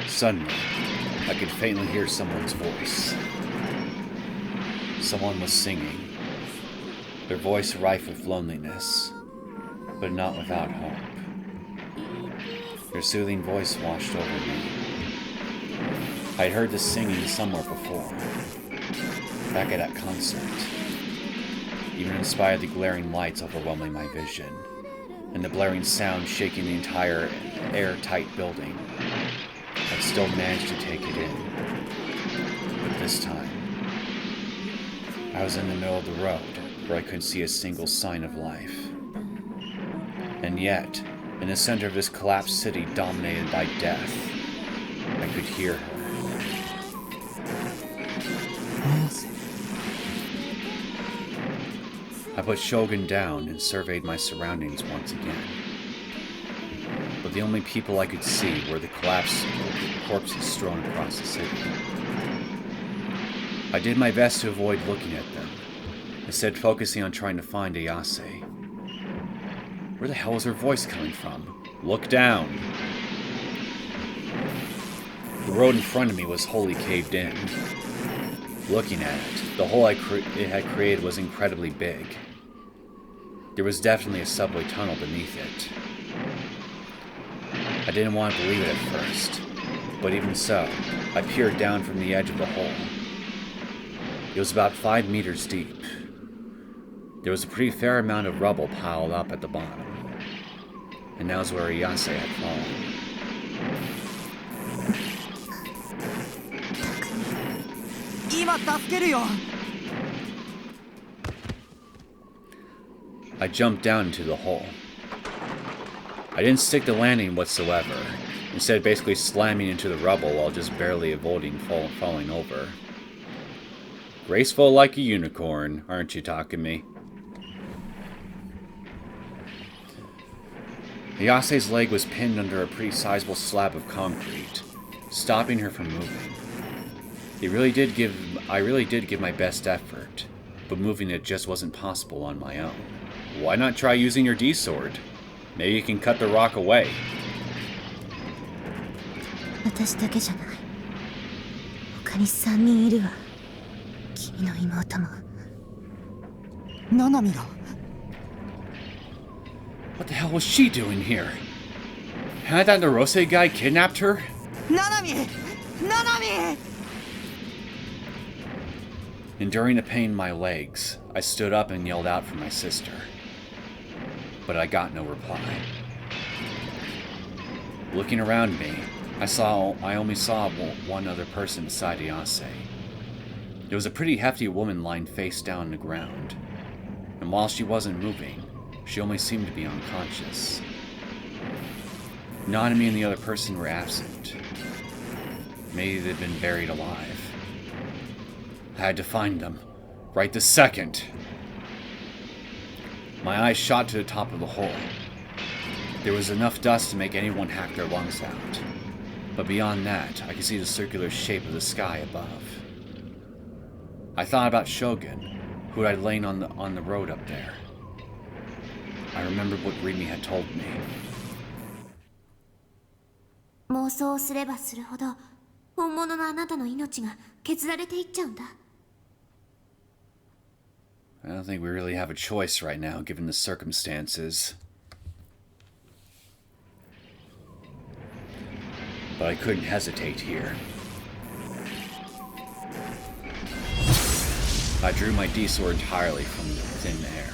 Suddenly, I could faintly hear someone's voice. Someone was singing, their voice rife with loneliness, but not without hope. Their soothing voice washed over me. I'd heard the singing somewhere before, back at that concert. Even in spite of the glaring lights overwhelming my vision, and the blaring sound shaking the entire airtight building, I still managed to take it in. But this time, I was in the middle of the road, where I couldn't see a single sign of life. And yet, in the center of this collapsed city dominated by death, I could hear her. I put Shogun down and surveyed my surroundings once again. But the only people I could see were the collapsed corpses strewn across the city. I did my best to avoid looking at them, instead focusing on trying to find Ayase. Where the hell was her voice coming from? Look down! The road in front of me was wholly caved in. Looking at it, the hole it had created was incredibly big. There was definitely a subway tunnel beneath it. I didn't want to believe it at first, but even so, I peered down from the edge of the hole. It was about 5 meters deep. There was a pretty fair amount of rubble piled up at the bottom, and that was where Ayase had fallen. I jumped down into the hole. I didn't stick the landing whatsoever, instead basically slamming into the rubble while just barely avoiding falling over. Graceful like a unicorn, aren't you, Takumi? Ayase's leg was pinned under a pretty sizable slab of concrete, stopping her from moving. I really did give my best effort, but moving it just wasn't possible on my own. Why not try using your D-sword? Maybe you can cut the rock away. 私だけじゃない。他に3人いるわ。君の妹も。ナナミが。 What the hell was she doing here? Had that Norose guy kidnapped her? ナナミナナミ Enduring the pain in my legs, I stood up and yelled out for my sister. But I got no reply. Looking around me, I only saw one other person beside Ayase. It was a pretty hefty woman lying face down on the ground. And while she wasn't moving, she only seemed to be unconscious. Nanami and the other person were absent. Maybe they'd been buried alive. I had to find them, right this second. My eyes shot to the top of the hole. There was enough dust to make anyone hack their lungs out. But beyond that, I could see the circular shape of the sky above. I thought about Shogun, who had lain on the road up there. I remembered what Rimi had told me. 妄想をすればするほど本物のあなたの命が削られていっちゃうんだ。 I don't think we really have a choice right now, given the circumstances. But I couldn't hesitate here. I drew my D-sword entirely from thin air.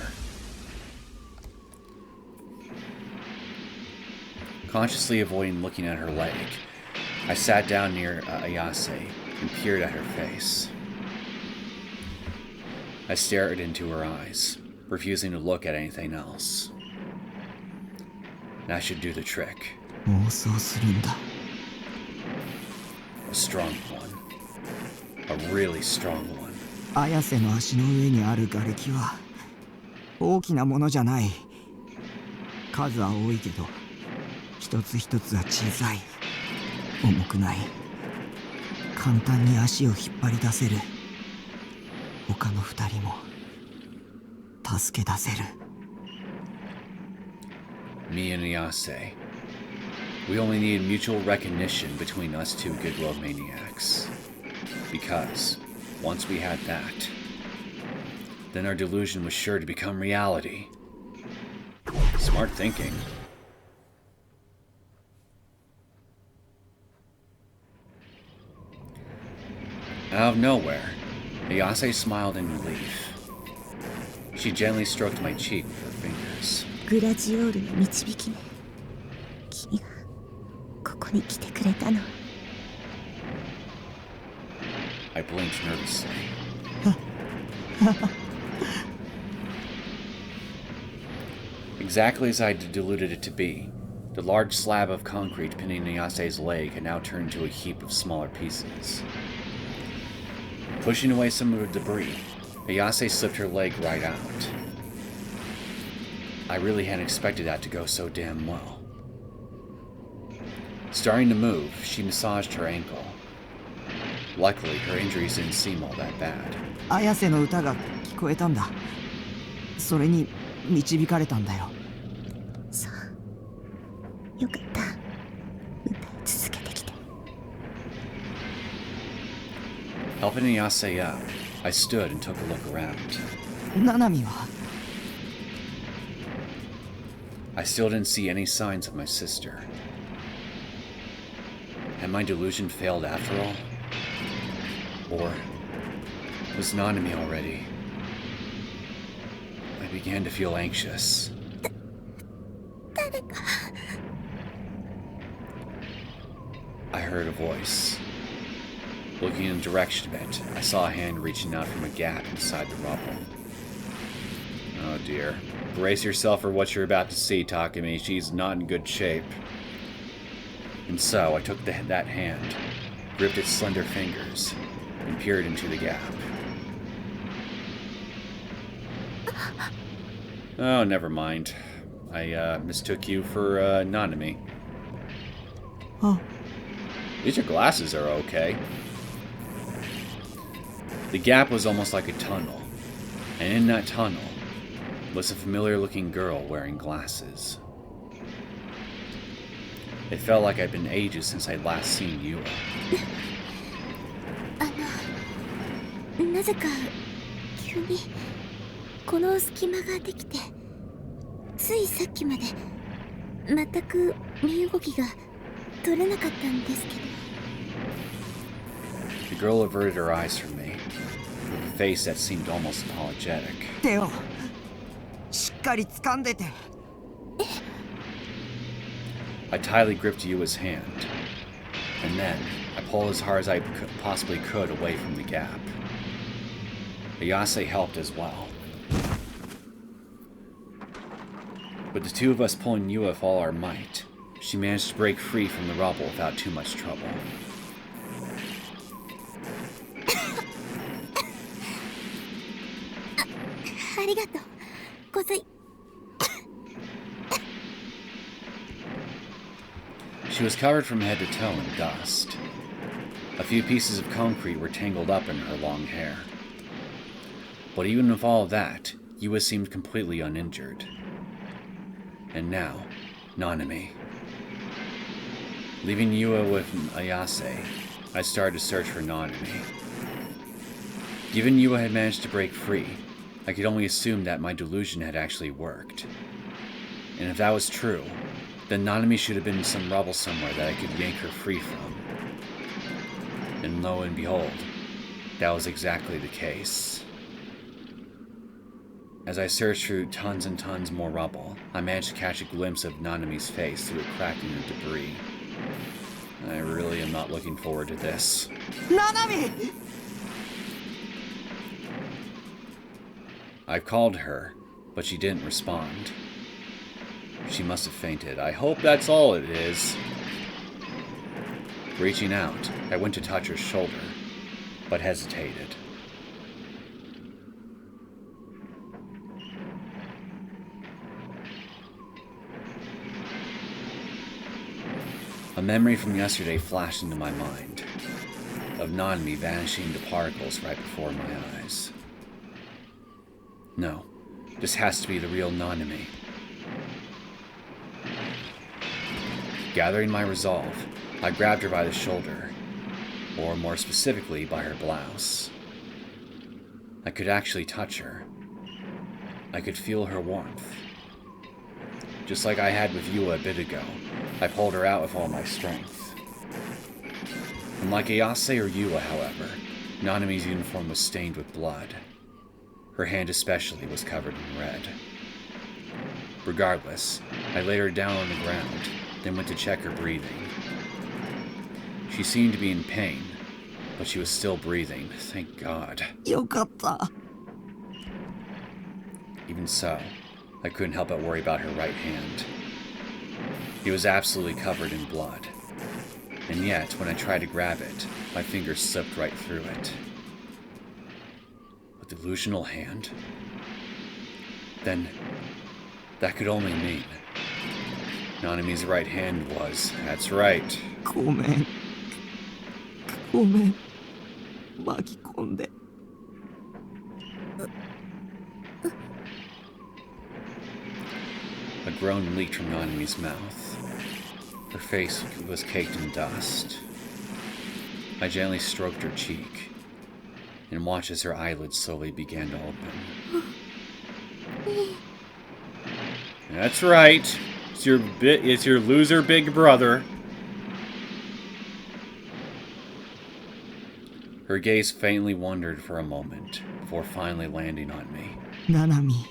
Consciously avoiding looking at her leg, I sat down near Ayase and peered at her face. I stared into her eyes, refusing to look at anything else. That should do the trick. 妄想するんだ。 A strong one. A really strong one. 綾瀬の足の上にある瓦礫は大きなものじゃない。数は多いけど一つ一つは小さい。重くない。簡単に足を引っ張り出せる。他の二人も助け出せる。 Me and Ayase. We only need mutual recognition between us two Gigalomaniacs. Because, once we had that, then our delusion was sure to become reality. Smart thinking. Out of nowhere, Ayase smiled in relief. She gently stroked my cheek with her fingers. グラジオールの導きね。君がここに来てくれたの。 I blinked nervously. Exactly as I deluded it to be, the large slab of concrete pinning Ayase's leg had now turned into a heap of smaller pieces. Pushing away some of the debris, Ayase slipped her leg right out. I really hadn't expected that to go so damn well. Starting to move, she massaged her ankle. Luckily, her injuries didn't seem all that bad. 綾瀬の歌が聞こえたんだ。それに導かれたんだよ。そう。よかった。歌い続けてきて。 Helping Ayase up, I stood and took a look around. ナナミは I still didn't see any signs of my sister. Had my delusion failed after all? Or was Nanami already? I began to feel anxious. I heard a voice. Looking in the direction of it, I saw a hand reaching out from a gap inside the rubble. Oh dear. Brace yourself for what you're about to see, Takumi. She's not in good shape. And so I took that hand, gripped its slender fingers, and peered into the gap. Oh, never mind. I mistook you for Nanami. Oh. At least your glasses are okay. The gap was almost like a tunnel, and in that tunnel was a familiar-looking girl wearing glasses. It felt like I'd been ages since I'd last seen Yua. 何なぜか急にこの隙間ができて、ついさっきまで全く身動きが取れなかったんですけど。 The girl averted her eyes from me, with a face that seemed almost apologetic. 手をしっかり掴んでて。 I tightly gripped Yua's hand, and then I pulled as hard as I possibly could away from the gap. Ayase helped as well. With the two of us pulling Yua with all our might, she managed to break free from the rubble without too much trouble. ありがとう、小杉。 She was covered from head to toe in dust. A few pieces of concrete were tangled up in her long hair. But even with all of that, Yua seemed completely uninjured. And now, Nanami. Leaving Yua with Ayase, I started to search for Nanami. Given Yua had managed to break free, I could only assume that my delusion had actually worked. And if that was true, then Nanami should have been in some rubble somewhere that I could yank her free from. And lo and behold, that was exactly the case. As I searched through tons and tons more rubble, I managed to catch a glimpse of Nanami's face through a crack in the debris. I really am not looking forward to this. Nanami! I called her, but she didn't respond. She must have fainted. I hope that's all it is. Reaching out, I went to touch her shoulder, but hesitated. A memory from yesterday flashed into my mind, of Nanami vanishing into particles right before my eyes. No, this has to be the real Nanami. Gathering my resolve, I grabbed her by the shoulder, or more specifically by her blouse. I could actually touch her. I could feel her warmth. Just like I had with Yua a bit ago, I pulled her out with all my strength. Unlike Ayase or Yua, however, Nanami's uniform was stained with blood. Her hand especially was covered in red. Regardless, I laid her down on the ground, then went to check her breathing. She seemed to be in pain, but she was still breathing, thank God. よかった。 Even so, I couldn't help but worry about her right hand. It was absolutely covered in blood. And yet, when I tried to grab it, my fingers slipped right through it. A delusional hand? Then, that could only mean Nanami's right hand was, that's right. ごめん。ごめん。巻き込んで。 A groan leaked from Nanami's mouth. Her face was caked in dust. I gently stroked her cheek and watched as her eyelids slowly began to open. That's right. It's your loser big brother. Her gaze faintly wandered for a moment before finally landing on me. ナナミ。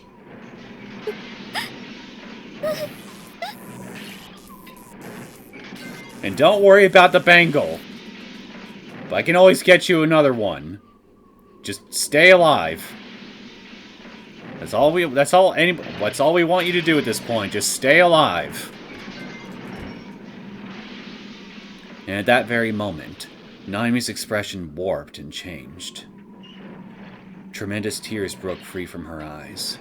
And don't worry about the bangle. I can always get you another one. Just stay alive. That's all we want you to do at this point. Just stay alive. And at that very moment, Nanami's expression warped and changed. Tremendous tears broke free from her eyes.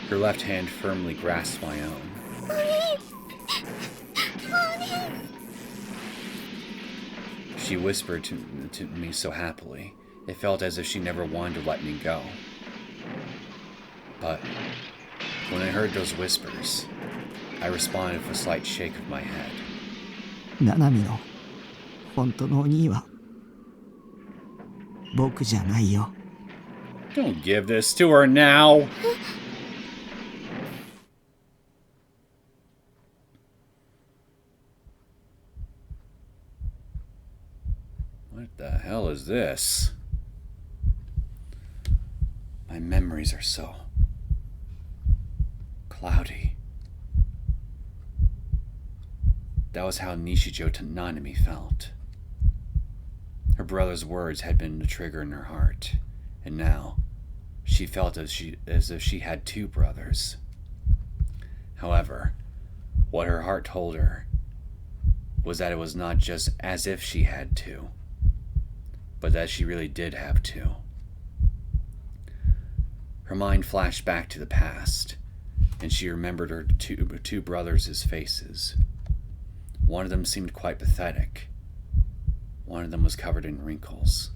Her left hand firmly grasped my own. She whispered to me so happily, it felt as if she never wanted to let me go. But when I heard those whispers, I responded with a slight shake of my head. ナナミの本当のお兄は僕じゃないよ。Don't give this to her now. What the hell is this? My memories are so cloudy. That was how Nishijo Nanami felt. Her brother's words had been a trigger in her heart, and now she felt as if she had two brothers. However, what her heart told her was that it was not just as if she had two, but that she really did have two. Her mind flashed back to the past, and she remembered her two brothers' faces. One of them seemed quite pathetic. One of them was covered in wrinkles.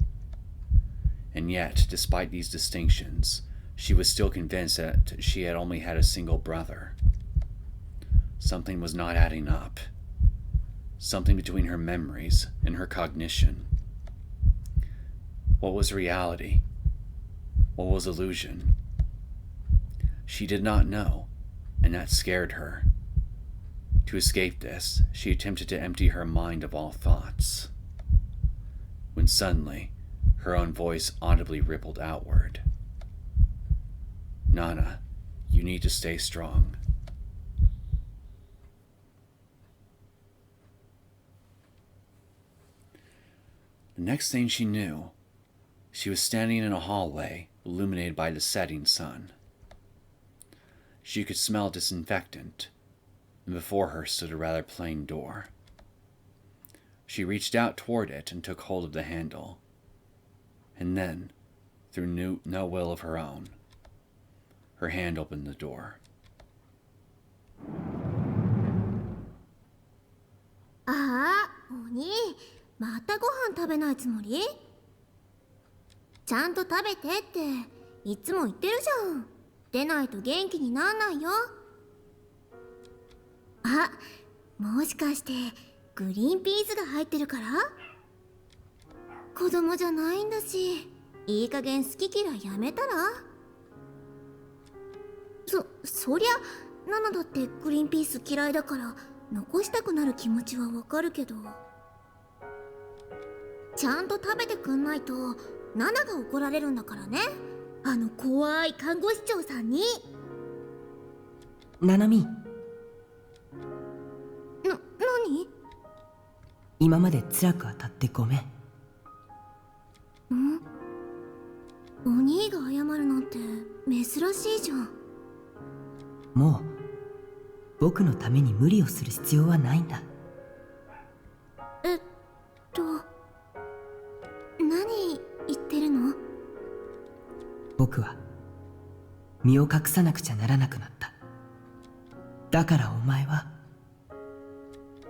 And yet, despite these distinctions, she was still convinced that she had only had a single brother. Something was not adding up. Something between her memories and her cognition. What was reality? What was illusion? She did not know, and that scared her. To escape this, she attempted to empty her mind of all thoughts. When suddenly, her own voice audibly rippled outward. Nana, you need to stay strong. The next thing she knew, she was standing in a hallway illuminated by the setting sun. She could smell disinfectant, and before her stood a rather plain door. She reached out toward it and took hold of the handle. And then, through no will of her own, her hand opened the door. ああ、鬼、またご飯食べないつもり？ちゃんと食べてっていつも言ってるじゃん。出ないと元気になんないよ。あ、もしかしてグリーンピースが入ってるから？子供じゃないんだし、いい加減好き嫌いやめたら？そりゃナナだってグリーンピース嫌いだから残したくなる気持ちはわかるけど、ちゃんと食べてくんないとナナが怒られるんだからね。あの怖い看護師長さんに。ナナミ、何？今まで辛く当たってごめん。お兄が謝るなんて珍しいじゃん。もう僕のために無理をする必要はないんだ。何言ってるの？僕は身を隠さなくちゃならなくなった。だからお前は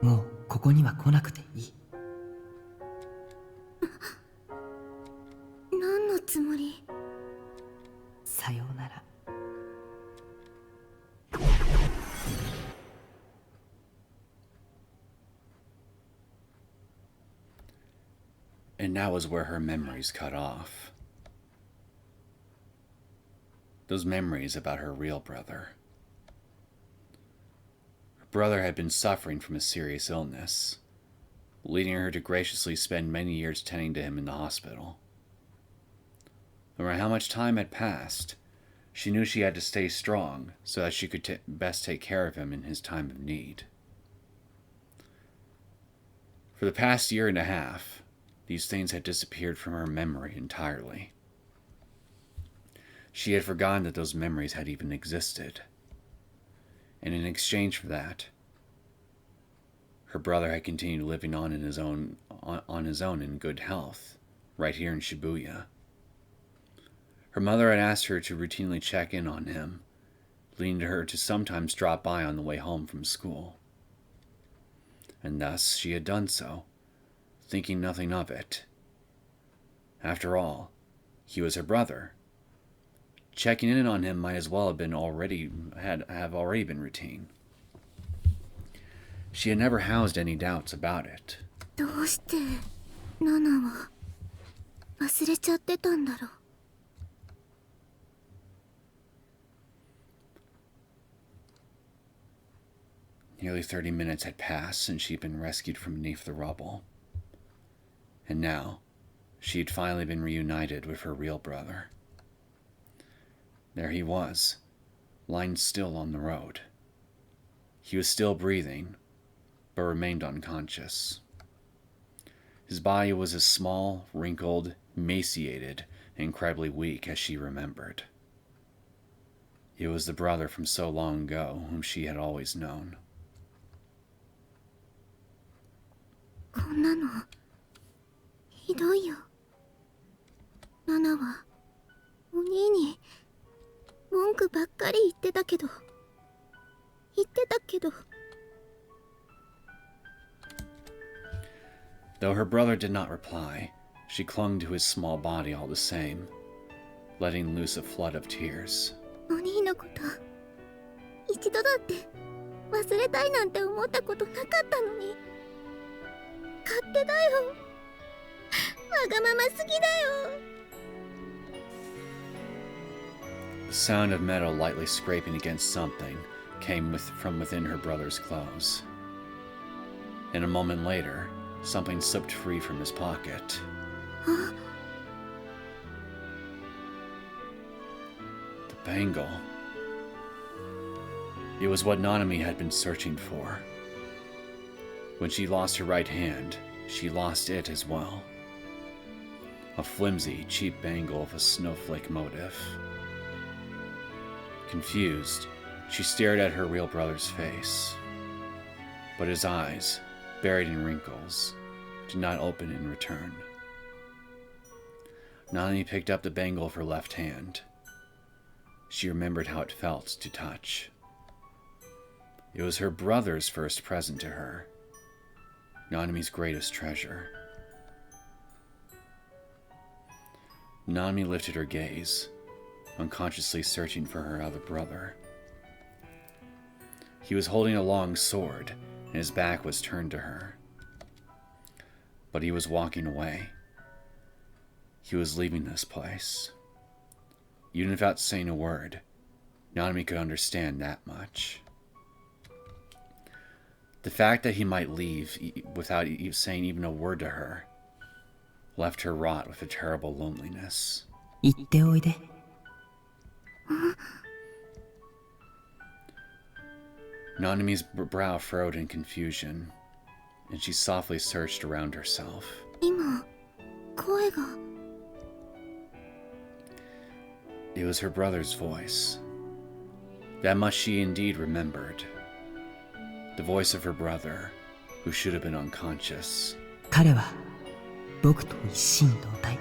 もうここには来なくていい。何のつもり？さようなら。And that was where her memories cut off. Those memories about her real brother. Her brother had been suffering from a serious illness, leading her to graciously spend many years tending to him in the hospital. No matter how much time had passed, she knew she had to stay strong so that she could best take care of him in his time of need. For the past year and a half, these things had disappeared from her memory entirely. She had forgotten that those memories had even existed. And in exchange for that, her brother had continued living on his own in good health, right here in Shibuya. Her mother had asked her to routinely check in on him, leading her to sometimes drop by on the way home from school. And thus she had done so, thinking nothing of it. After all, he was her brother. Checking in on him might as well have already been routine. She had never housed any doubts about it. どうしてナナは忘れちゃってたんだろう。Nearly 30 minutes had passed since she'd been rescued from beneath the rubble. And now, she had finally been reunited with her real brother. There he was, lying still on the road. He was still breathing, but remained unconscious. His body was as small, wrinkled, emaciated, and incredibly weak as she remembered. It was the brother from so long ago whom she had always known. こんなのひどいよ。ナナはお兄に文句ばっかり言ってたけど。 Though her brother did not reply, she clung to his small body all the same, letting loose a flood of tears. お兄のこと一度だって忘れたいなんて思ったことなかったのに。勝手だよ。わがまますぎだよ。 The sound of metal lightly scraping against something came from within her brother's clothes. And a moment later, something slipped free from his pocket. The bangle. It was what Nanami had been searching for. When she lost her right hand, she lost it as well. A flimsy, cheap bangle of a snowflake motif. Confused, she stared at her real brother's face. But his eyes, buried in wrinkles, did not open in return. Nanami picked up the bangle of her left hand. She remembered how it felt to touch. It was her brother's first present to her, Nanami's greatest treasure. Nanami lifted her gaze, unconsciously searching for her other brother. He was holding a long sword, and his back was turned to her. But he was walking away. He was leaving this place. Even without saying a word, Nanami could understand that much. The fact that he might leave without saying even a word to her left her wrought with a terrible loneliness. 言っておいで。Nanami's brow furrowed in confusion, and she softly searched around herself. 今、声が。 It was her brother's voice. That much she indeed remembered. The voice of her brother, who should have been unconscious. 彼は僕と一心同体。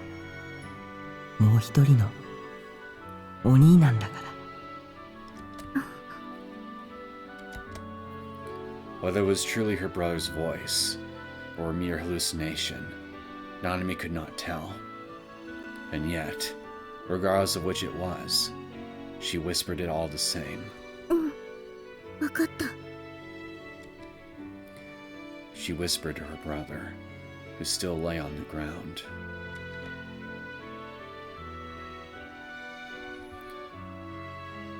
もう一人のお兄なんだから。 Whether it was truly her brother's voice, or a mere hallucination, Nanami could not tell. And yet, regardless of which it was, she whispered it all the same. わかった。 She whispered to her brother, who still lay on the ground.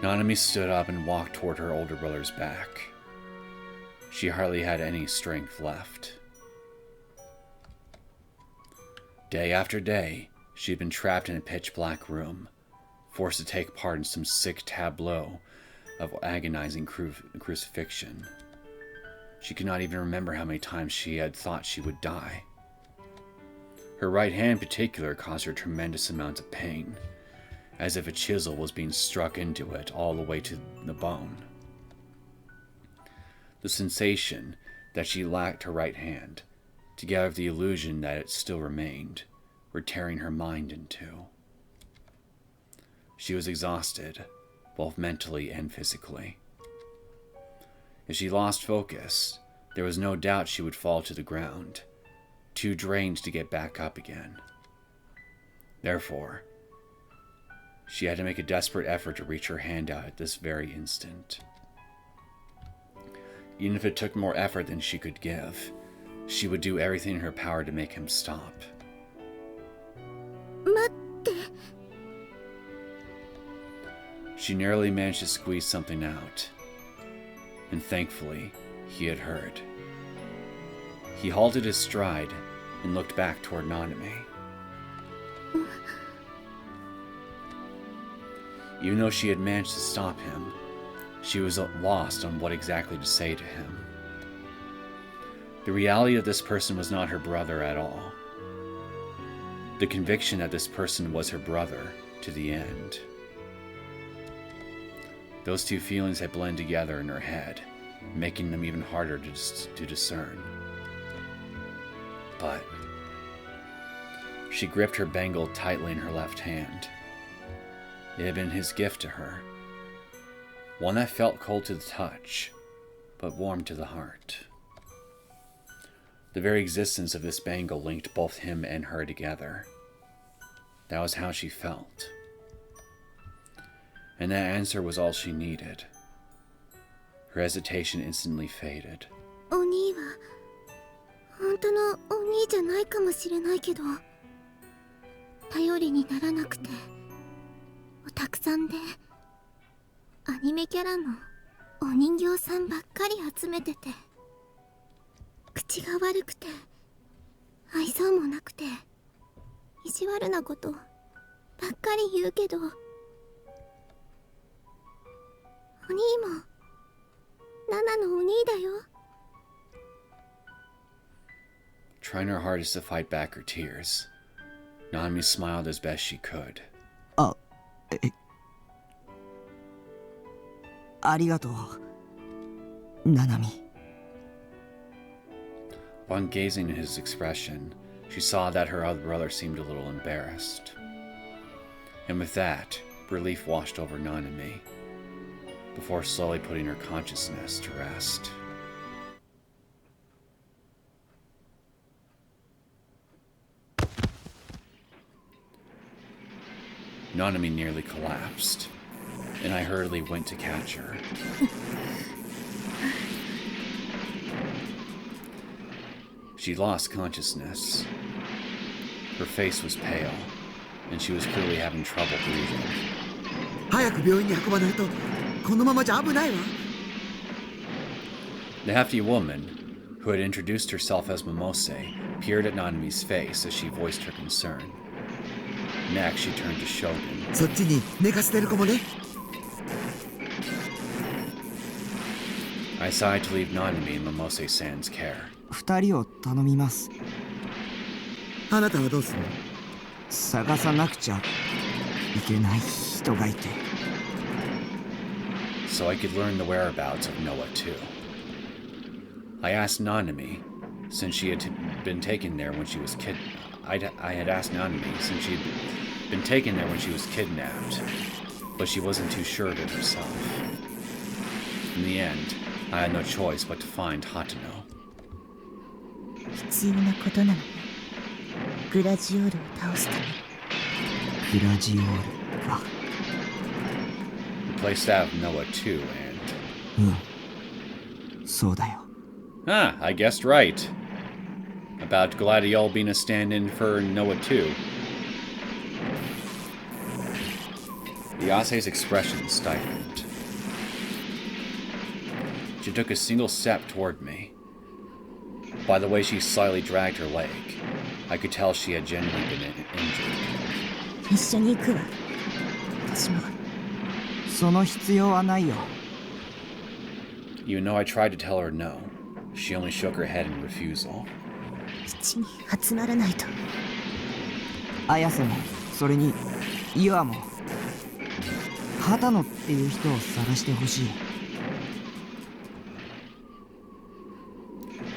Nanami stood up and walked toward her older brother's back. She hardly had any strength left. Day after day, she had been trapped in a pitch-black room, forced to take part in some sick tableau of agonizing crucifixion. She could not even remember how many times she had thought she would die. Her right hand in particular caused her tremendous amounts of pain, as if a chisel was being struck into it all the way to the bone. The sensation that she lacked her right hand, together with the illusion that it still remained, were tearing her mind in two. She was exhausted, both mentally and physically. If she lost focus, there was no doubt she would fall to the ground, too drained to get back up again. Therefore, she had to make a desperate effort to reach her hand out at this very instant. Even if it took more effort than she could give, she would do everything in her power to make him stop. 待って。 She narrowly managed to squeeze something out, and thankfully, he had heard. He halted his stride and looked back toward Nanami. Even though she had managed to stop him, she was lost on what exactly to say to him. The reality that this person was not her brother at all. The conviction that this person was her brother to the end. Those two feelings had blended together in her head, making them even harder to discern. But she gripped her bangle tightly in her left hand. It had been his gift to her, one that felt cold to the touch, but warm to the heart. The very existence of this bangle linked both him and her together. That was how she felt. And that answer was all she needed. Her hesitation instantly faded. お兄は本当のお兄じゃないかもしれないけど、頼りにならなくておたくさんでアニメキャラのお人形さんばっかり集めてて、口が悪くて愛想もなくて意地悪なことばっかり言うけど、お兄もナナのお兄だよ。 Trying her hardest to fight back her tears, Nanami smiled as best she could. ありがとう、ナナミ。Upon gazing at his expression, she saw that her other brother seemed a little embarrassed. And with that, relief washed over Nanami, before slowly putting her consciousness to rest. Nanami nearly collapsed, and I hurriedly went to catch her. She lost consciousness. Her face was pale, and she was clearly having trouble breathing. 早く病院に運ばないと、このままじゃ危ないわ。 The hefty woman, who had introduced herself as Momose, peered at Nanami's face as she voiced her concern. Next, she turned to Shogun. そっちに寝かせてる子もね。 I decided to leave Nanami in Momose-san's care. 2人を頼みます。あなたはどうするの？探さなくちゃいけない人がいて。 So I could learn the whereabouts of NOAH II. I asked Nanami, since she had been taken there when she was I had asked Nanami since she had been taken there when she was kidnapped, but she wasn't too sure of it herself. In the end, I had no choice but to find Hatano. 必要なことなのね。グラジオールを倒すため。グラジオールか。Replaced that with NOAH II and... うん。そうだよ。Ah, I guessed right. About Gladiol being a stand-in for NOAH II. Ayase's expression stiffened. She took a single step toward me. By the way she slightly dragged her leg, I could tell she had genuinely been injured. 一緒に行くわ。私も。その必要はないよ。Even though I tried to tell her no, she only shook her head in refusal. 一に集まらないと。綾瀬も、それに、ユアも。畑野っていう人を探してほしい。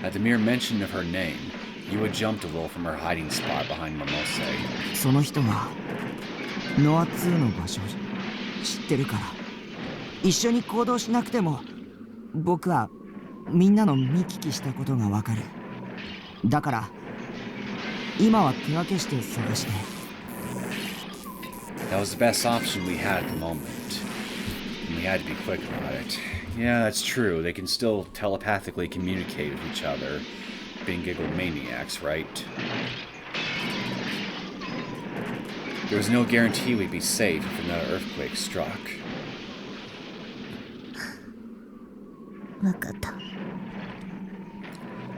At the mere mention of her name, Yua jumped a little from her hiding spot behind Momose. その人がノア2の場所を知ってるから、一緒に行動しなくても僕はみんなの見聞きしたことがわかる。だから今は手分けして探して。 That was the best option we had at the moment, and we had to be quick about it. Yeah, that's true. They can still telepathically communicate with each other, being Gigalomaniacs, right? There was no guarantee we'd be safe if another earthquake struck. 分かった。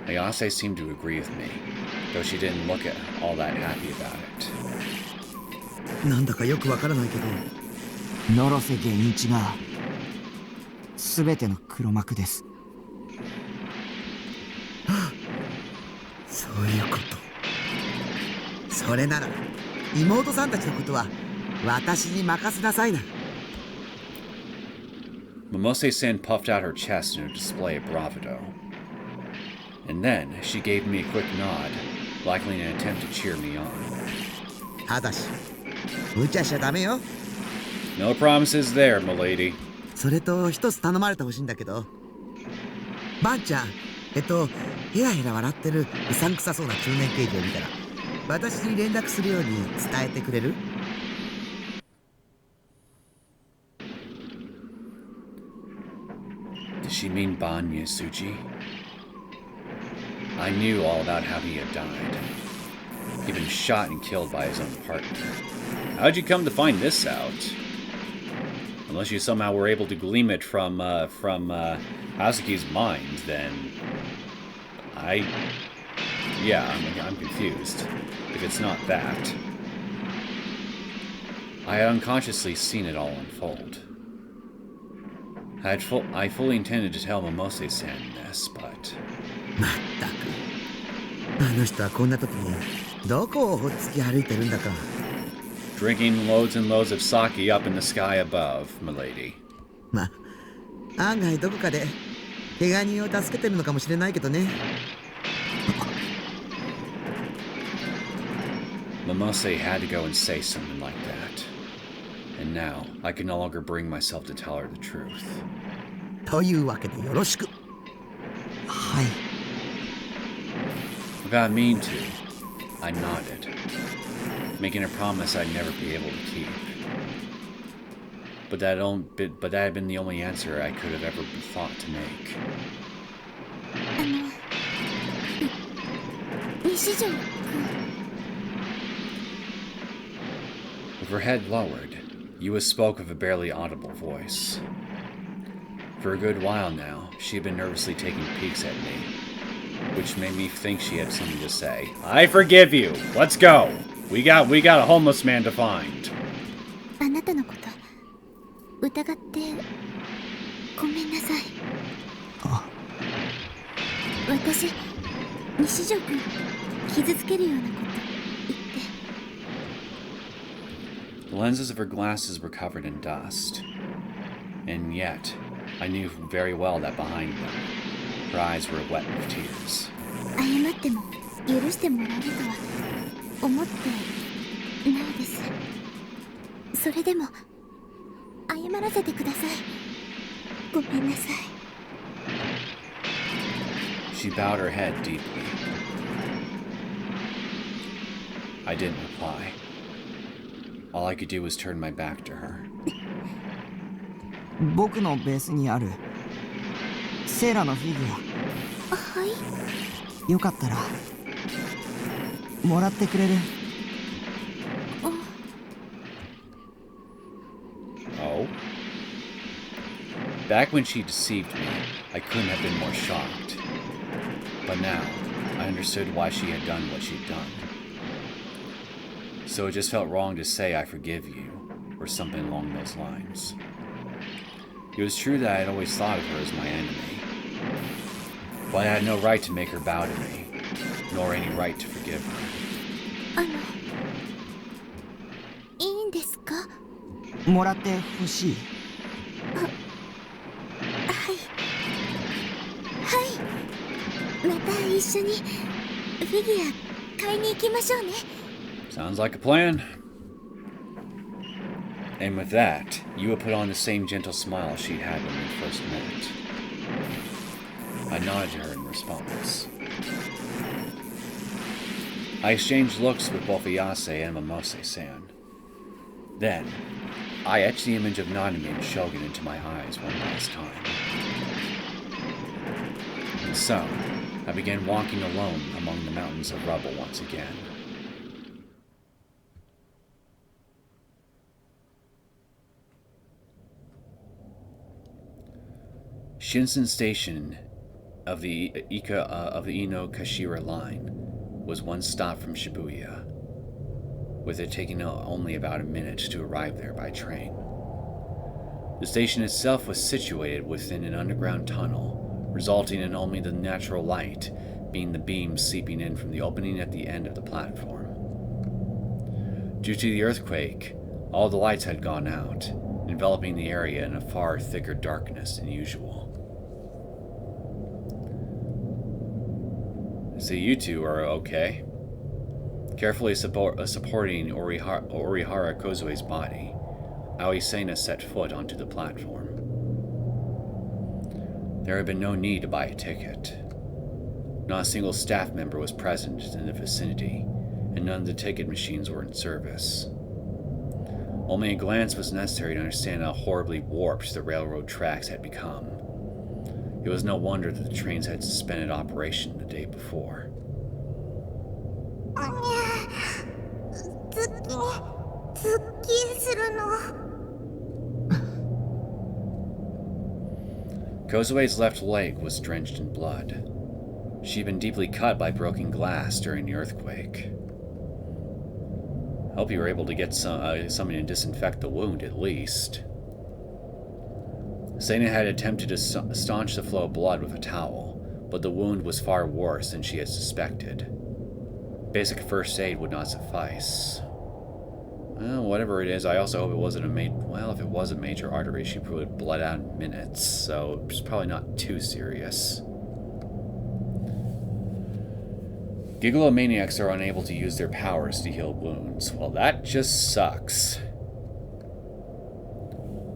Ayase seemed to agree with me, though she didn't look at all that happy about it. なんだかよくわからないけど、ノロセ源一が全ての黒幕です。そういうこと。それなら妹さんたちのことは私に任せなさいな。Momose-san puffed out her chest in a display of bravado. And then she gave me a quick nod, likely in an attempt to cheer me on. ただし、無茶しちゃダメよ。No promises there, milady. それと一つ頼まれてほしいんだけど、ばんちゃん、ヘラヘラ笑ってるうさんくさそうな中年刑事を見たら、私に連絡するように伝えてくれる？Did she mean Banya Suji? I knew all about how he had died. He'd been shot and killed by his own partner. How'd you come to find this out? Unless you somehow were able to glean it from Hazuki's mind, then... Yeah, I'm confused. If it's not that. I had unconsciously seen it all unfold. I fully intended to tell Momose-san this, but... まったく。あの人はこんな時にどこをほっつき歩いてるんだか。Drinking loads and loads of sake up in the sky above, milady. ま、案外どこかで怪我人を助けてるのかもしれないけどね。Momose had to go and say something like that. And now, I could no longer bring myself to tell her the truth. というわけでよろしく。はい。Without meaning to, I nodded, making a promise I'd never be able to keep. But that had been the only answer I could have ever thought to make. 西条君。 With her head lowered, Yua spoke with a barely audible voice. For a good while now, she had been nervously taking peeks at me, which made me think she had something to say. I forgive you! Let's go! We got a homeless man to find. あなたのこと疑ってごめんなさい。私、西条君傷つけるようなこと言って。 The lenses of her glasses were covered in dust. And yet, I knew very well that behind them, her eyes were wet with tears. 謝っても許してもらえるとは思ってないです。それでも謝らせてください。ごめんなさい。 She bowed her head deeply. I didn't reply. All I could do was turn my back to her. 僕のベースにあるセーラのフィギュア。はい。よかったらもらってくれる？ Oh? Back when she deceived me, I couldn't have been more shocked. But now, I understood why she had done what she'd done. So it just felt wrong to say I forgive you, or something along those lines. It was true that I had always thought of her as my enemy, but I had no right to make her bow to me, nor any right to forgive her. いいんですか？もらってほしい。はい。はい。また一緒にフィギュア買いに行きましょうね。 Sounds like a plan. And with that, Yua put on the same gentle smile she'd had when we first met. I nodded to her in response. I exchanged looks with both Ayase and Momose-san. Then, I etched the image of Nanami and Shogun into my eyes one last time. And so, I began walking alone among the mountains of rubble once again. Shinsen Station of the Ino-Kashira line was one stop from Shibuya, with it taking only about a minute to arrive there by train. The station itself was situated within an underground tunnel, resulting in only the natural light being the beams seeping in from the opening at the end of the platform. Due to the earthquake, all the lights had gone out, enveloping the area in a far thicker darkness than usual. So you two are okay. Carefully supporting Orihara Kozue's body, Ayase set foot onto the platform. There had been no need to buy a ticket. Not a single staff member was present in the vicinity, and none of the ticket machines were in service. Only a glance was necessary to understand how horribly warped the railroad tracks had become. It was no wonder that the trains had suspended operation the day before. Kozue's left leg was drenched in blood. She had been deeply cut by broken glass during the earthquake. I hope you were able to get something to disinfect the wound, at least. Seina had attempted to staunch the flow of blood with a towel, but the wound was far worse than she had suspected. Basic first aid would not suffice. Well, whatever it is, I also hope it wasn't if it was a major artery, she probably would bled out in minutes, so it's probably not too serious. Gigalomaniacs are unable to use their powers to heal wounds. Well, that just sucks.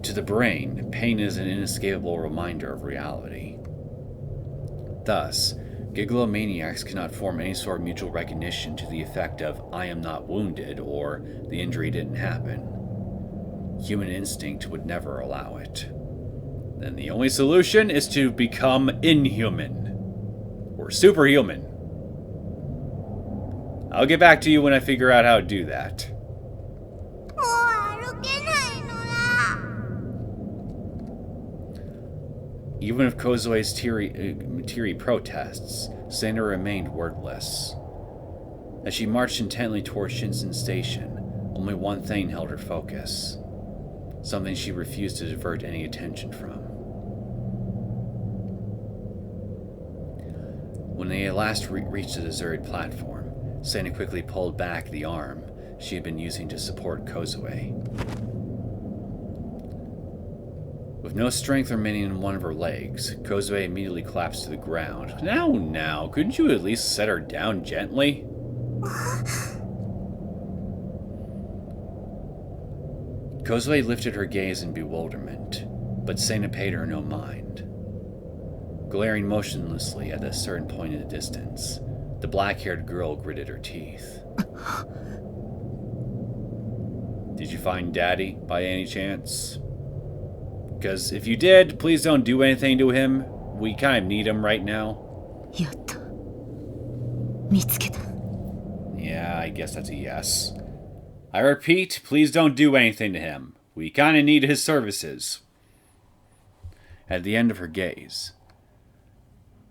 To the brain, pain is an inescapable reminder of reality. Thus, Gigalomaniacs cannot form any sort of mutual recognition to the effect of, I am not wounded, or the injury didn't happen. Human instinct would never allow it. Then the only solution is to become inhuman. Or superhuman. I'll get back to you when I figure out how to do that. Even with Kozue's teary protests, Seina remained wordless. As she marched intently toward Shinsen Station, only one thing held her focus. Something she refused to divert any attention from. When they at last reached the deserted platform, Seina quickly pulled back the arm she had been using to support Kozue. With no strength remaining in one of her legs, Kozue immediately collapsed to the ground. Now, couldn't you at least set her down gently? Kozue lifted her gaze in bewilderment, but Seina paid her no mind. Glaring motionlessly at a certain point in the distance, the black-haired girl gritted her teeth. Did you find Daddy, by any chance? Because if you did, please don't do anything to him. We kind of need him right now. Yeah, I guess that's a yes. I repeat, please don't do anything to him. We kind of need his services. At the end of her gaze,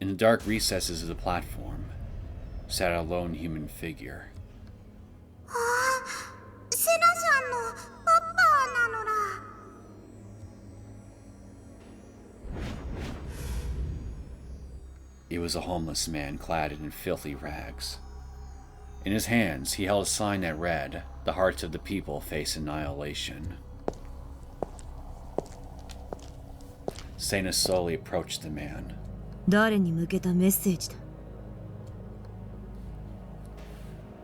in the dark recesses of the platform, sat a lone human figure. It was a homeless man clad in filthy rags. In his hands, he held a sign that read, "The hearts of the people face annihilation." Seina slowly approached the man.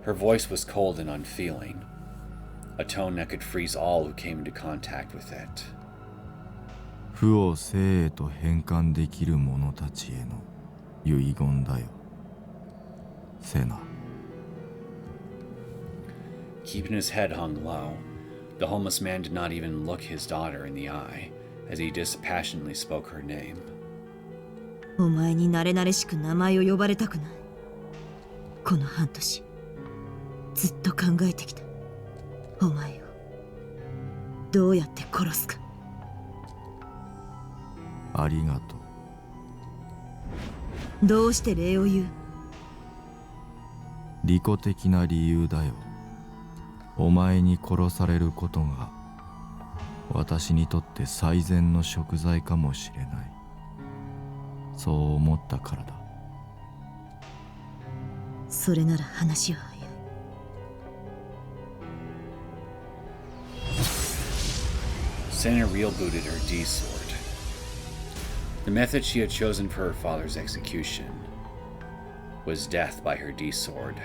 Her voice was cold and unfeeling, a tone that could freeze all who came into contact with it. 負を生へと変換できる者たちへの遺言だよ、セナ。Keeping his head hung low, the homeless man did not even look his daughter in the eye as he dispassionately spoke her name. お前に慣れ慣れしく名前を呼ばれたくない。この半年、ずっと考えてきた。お前をどうやって殺すか。ありがとう。どうして礼を言う？利己的な理由だよ。お前に殺されることが私にとって最善の贖罪かもしれない。そう思ったからだ。それなら話は早い。Senna real-booted her D-sword. The method she had chosen for her father's execution was death by her D-sword.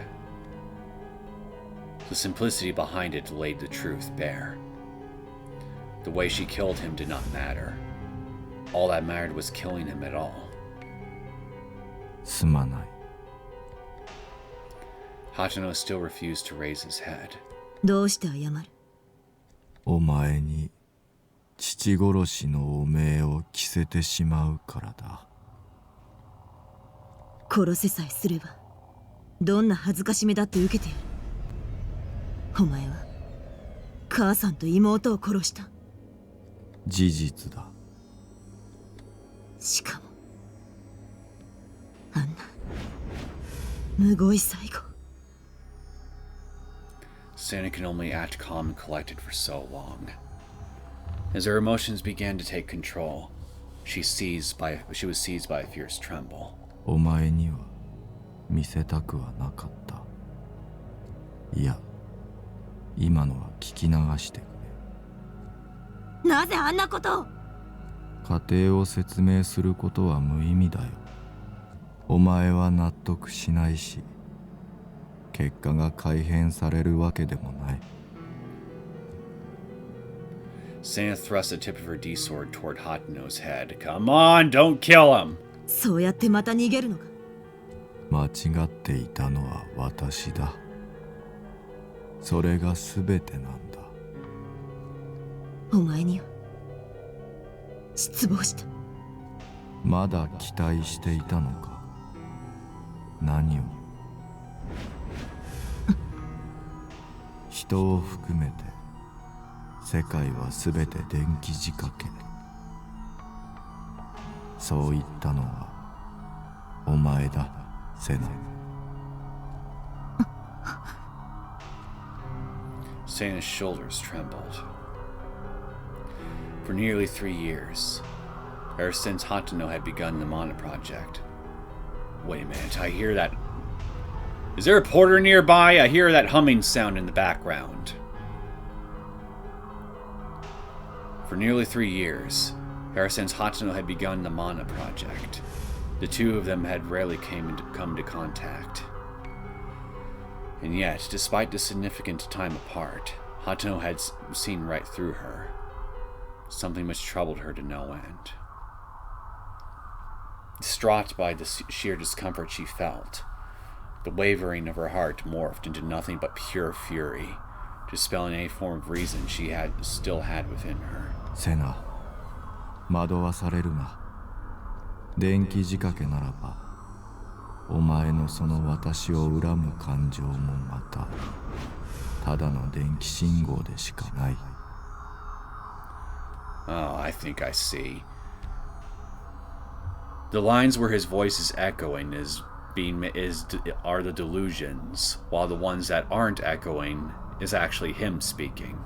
The simplicity behind it laid the truth bare. The way she killed him did not matter. All that mattered was killing him at all. すまない。Hachino still refused to raise his head. どうして謝る？お前に父殺しの汚名を着せてしまうからだ。殺せさえすればどんな恥ずかしめだって受けてやる。お前は母さんと妹を殺した。事実だ。しかもあんなむごい最後。Senna can only act calm and collected for so long. As her emotions began to take control, she was seized by a fierce tremble. お前には見せたくはなかった。いや、今のは聞き流してくれ。なぜあんなことを？過程を説明することは無意味だよ。お前は納得しないし、結果が改変されるわけでもない。Senna thrust the tip of her D-sword toward Hachino's head. Come on, don't kill him! そうやってまた逃げるのか？間違っていたのは私だ。それが全てなんだ。お前には失望した。まだ期待していたのか。何を？人を含めて世界はすべて電気仕掛け。そう言ったのはお前だ、セナ。Senna's shoulders trembled. For nearly 3 years, ever since Hachino had begun the Mana project. Wait a minute, I hear that. Is there a porter nearby? I hear that humming sound in the background. For nearly 3 years, ever since Hachino had begun the Mana project, the two of them had rarely come to contact. And yet, despite the significant time apart, Hachino had seen right through her, something which troubled her to no end. Distraught by the sheer discomfort she felt, the wavering of her heart morphed into nothing but pure fury, dispelling any form of reason she still had within her. セナ、惑わされるな。電気仕掛けならば、お前のその私を恨む感情もまた、ただの電気信号でしかない。Oh, I think I see. The lines where his voice is echoing are the delusions, while the ones that aren't echoing is actually him speaking.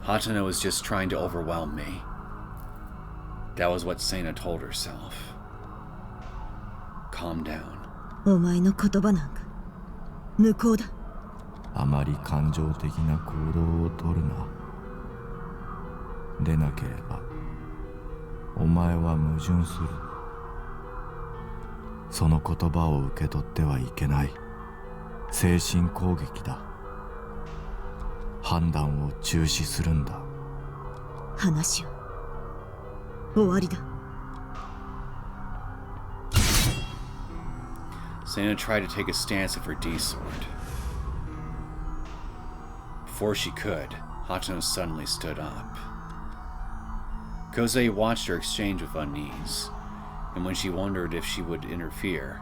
Hachino was just trying to overwhelm me. That was what Senna told herself. Calm down. お前の言葉なんか無効だ。あまり感情的な行動をとるな。でなければお前は矛盾する。その言葉を受け取ってはいけない。精神攻撃だ。判断を中止するんだ。話は終わりだ。Senna tried to take a stance of her D-sword. Before she could, Hachino suddenly stood up. Kosei watched her exchange with unease, and when she wondered if she would interfere,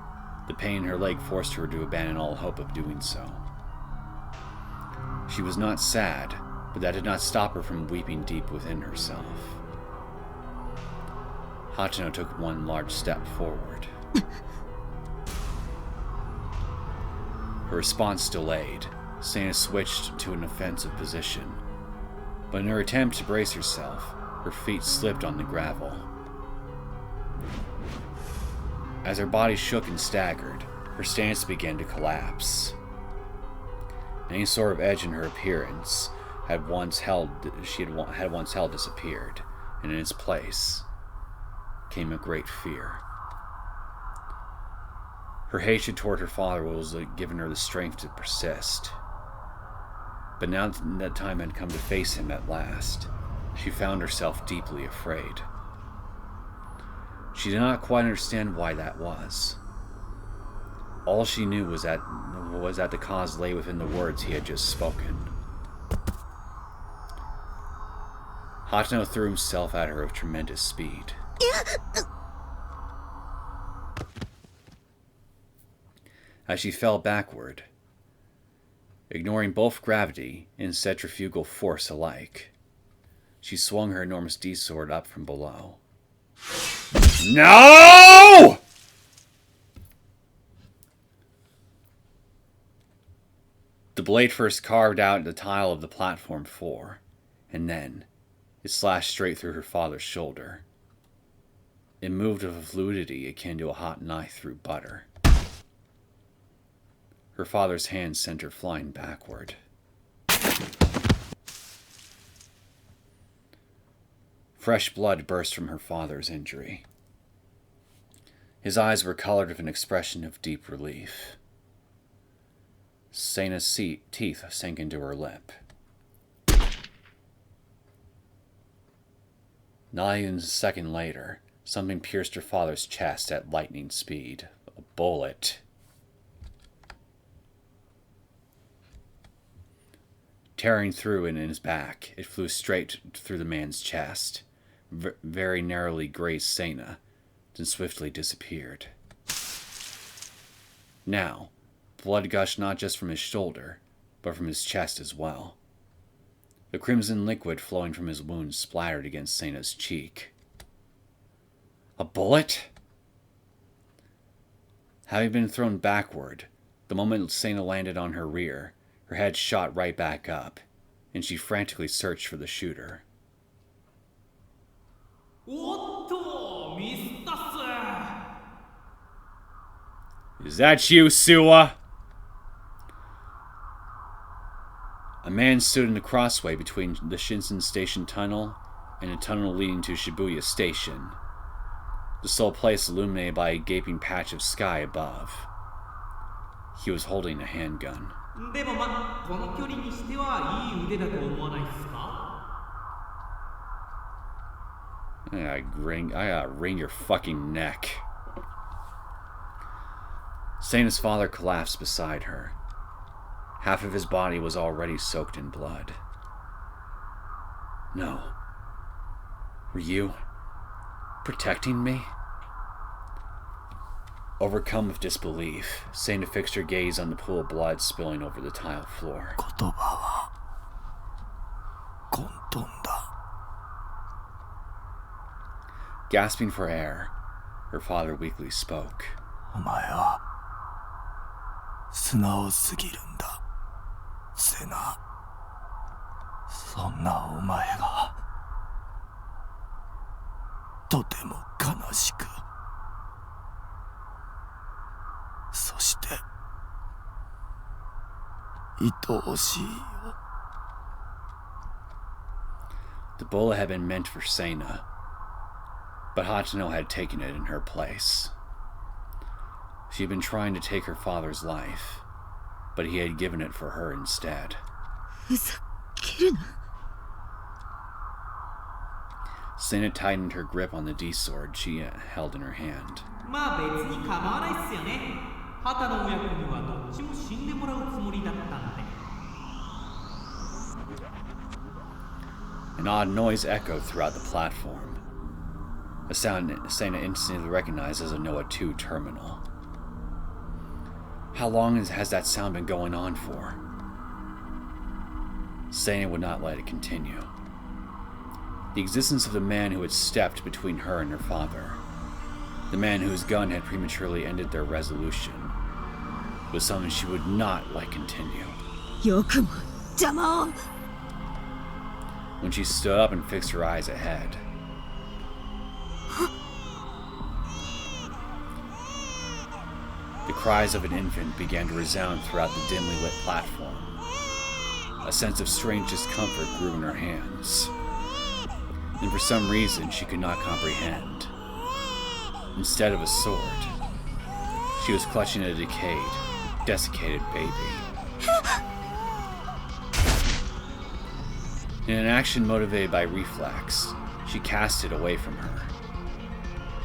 the pain in her leg forced her to abandon all hope of doing so. She was not sad, but that did not stop her from weeping deep within herself. Hachino took one large step forward. Her response delayed. Sana switched to an offensive position, but in her attempt to brace herself, her feet slipped on the gravel. As her body shook and staggered, her stance began to collapse. Any sort of edge in her appearance she had once held disappeared, and in its place came a great fear. Her hatred toward her father was giving her the strength to persist. But now that time had come to face him at last, she found herself deeply afraid. She did not quite understand why that was. All she knew was that the cause lay within the words he had just spoken. Hachino threw himself at her with tremendous speed. As she fell backward, ignoring both gravity and centrifugal force alike, she swung her enormous D-sword up from below. No! The blade first carved out the tile of the platform floor, and then it slashed straight through her father's shoulder. It moved with a fluidity akin to a hot knife through butter. Her father's hand sent her flying backward. Fresh blood burst from her father's injury. His eyes were colored with an expression of deep relief. Sana's teeth sank into her lip. Not even a second later, something pierced her father's chest at lightning speed. A bullet. Tearing through and in his back, it flew straight through the man's chest, very narrowly grazed Sana, then swiftly disappeared. Now, blood gushed not just from his shoulder, but from his chest as well. The crimson liquid flowing from his wound splattered against Sana's cheek. A bullet? Having been thrown backward, the moment Sana landed on her rear, her head shot right back up, and she frantically searched for the shooter. Is that you, Suwa? A man stood in the crossway between the Shinsen Station tunnel and a tunnel leading to Shibuya Station, the sole place illuminated by a gaping patch of sky above. He was holding a handgun. I gotta wring your fucking neck. Sana's father collapsed beside her. Half of his body was already soaked in blood. No. Were you protecting me? Overcome with disbelief, Sana fixed her gaze on the pool of blood spilling over the tile floor. Gasping for air, her father weakly spoke. The bullet had been meant for Sana, but Hachino had taken it in her place. She had been trying to take her father's life, but he had given it for her instead. Sana tightened her grip on the D-sword she held in her hand. An odd noise echoed throughout the platform, a sound Sana instantly recognized as a NOAH II terminal. How long has that sound been going on for? Sana would not let it continue. The existence of the man who had stepped between her and her father, the man whose gun had prematurely ended their resolution, was something she would not let continue. When she stood up and fixed her eyes ahead, the cries of an infant began to resound throughout the dimly lit platform. A sense of strange discomfort grew in her hands, and for some reason she could not comprehend. Instead of a sword, she was clutching a decayed, desiccated baby. In an action motivated by reflex, she cast it away from her.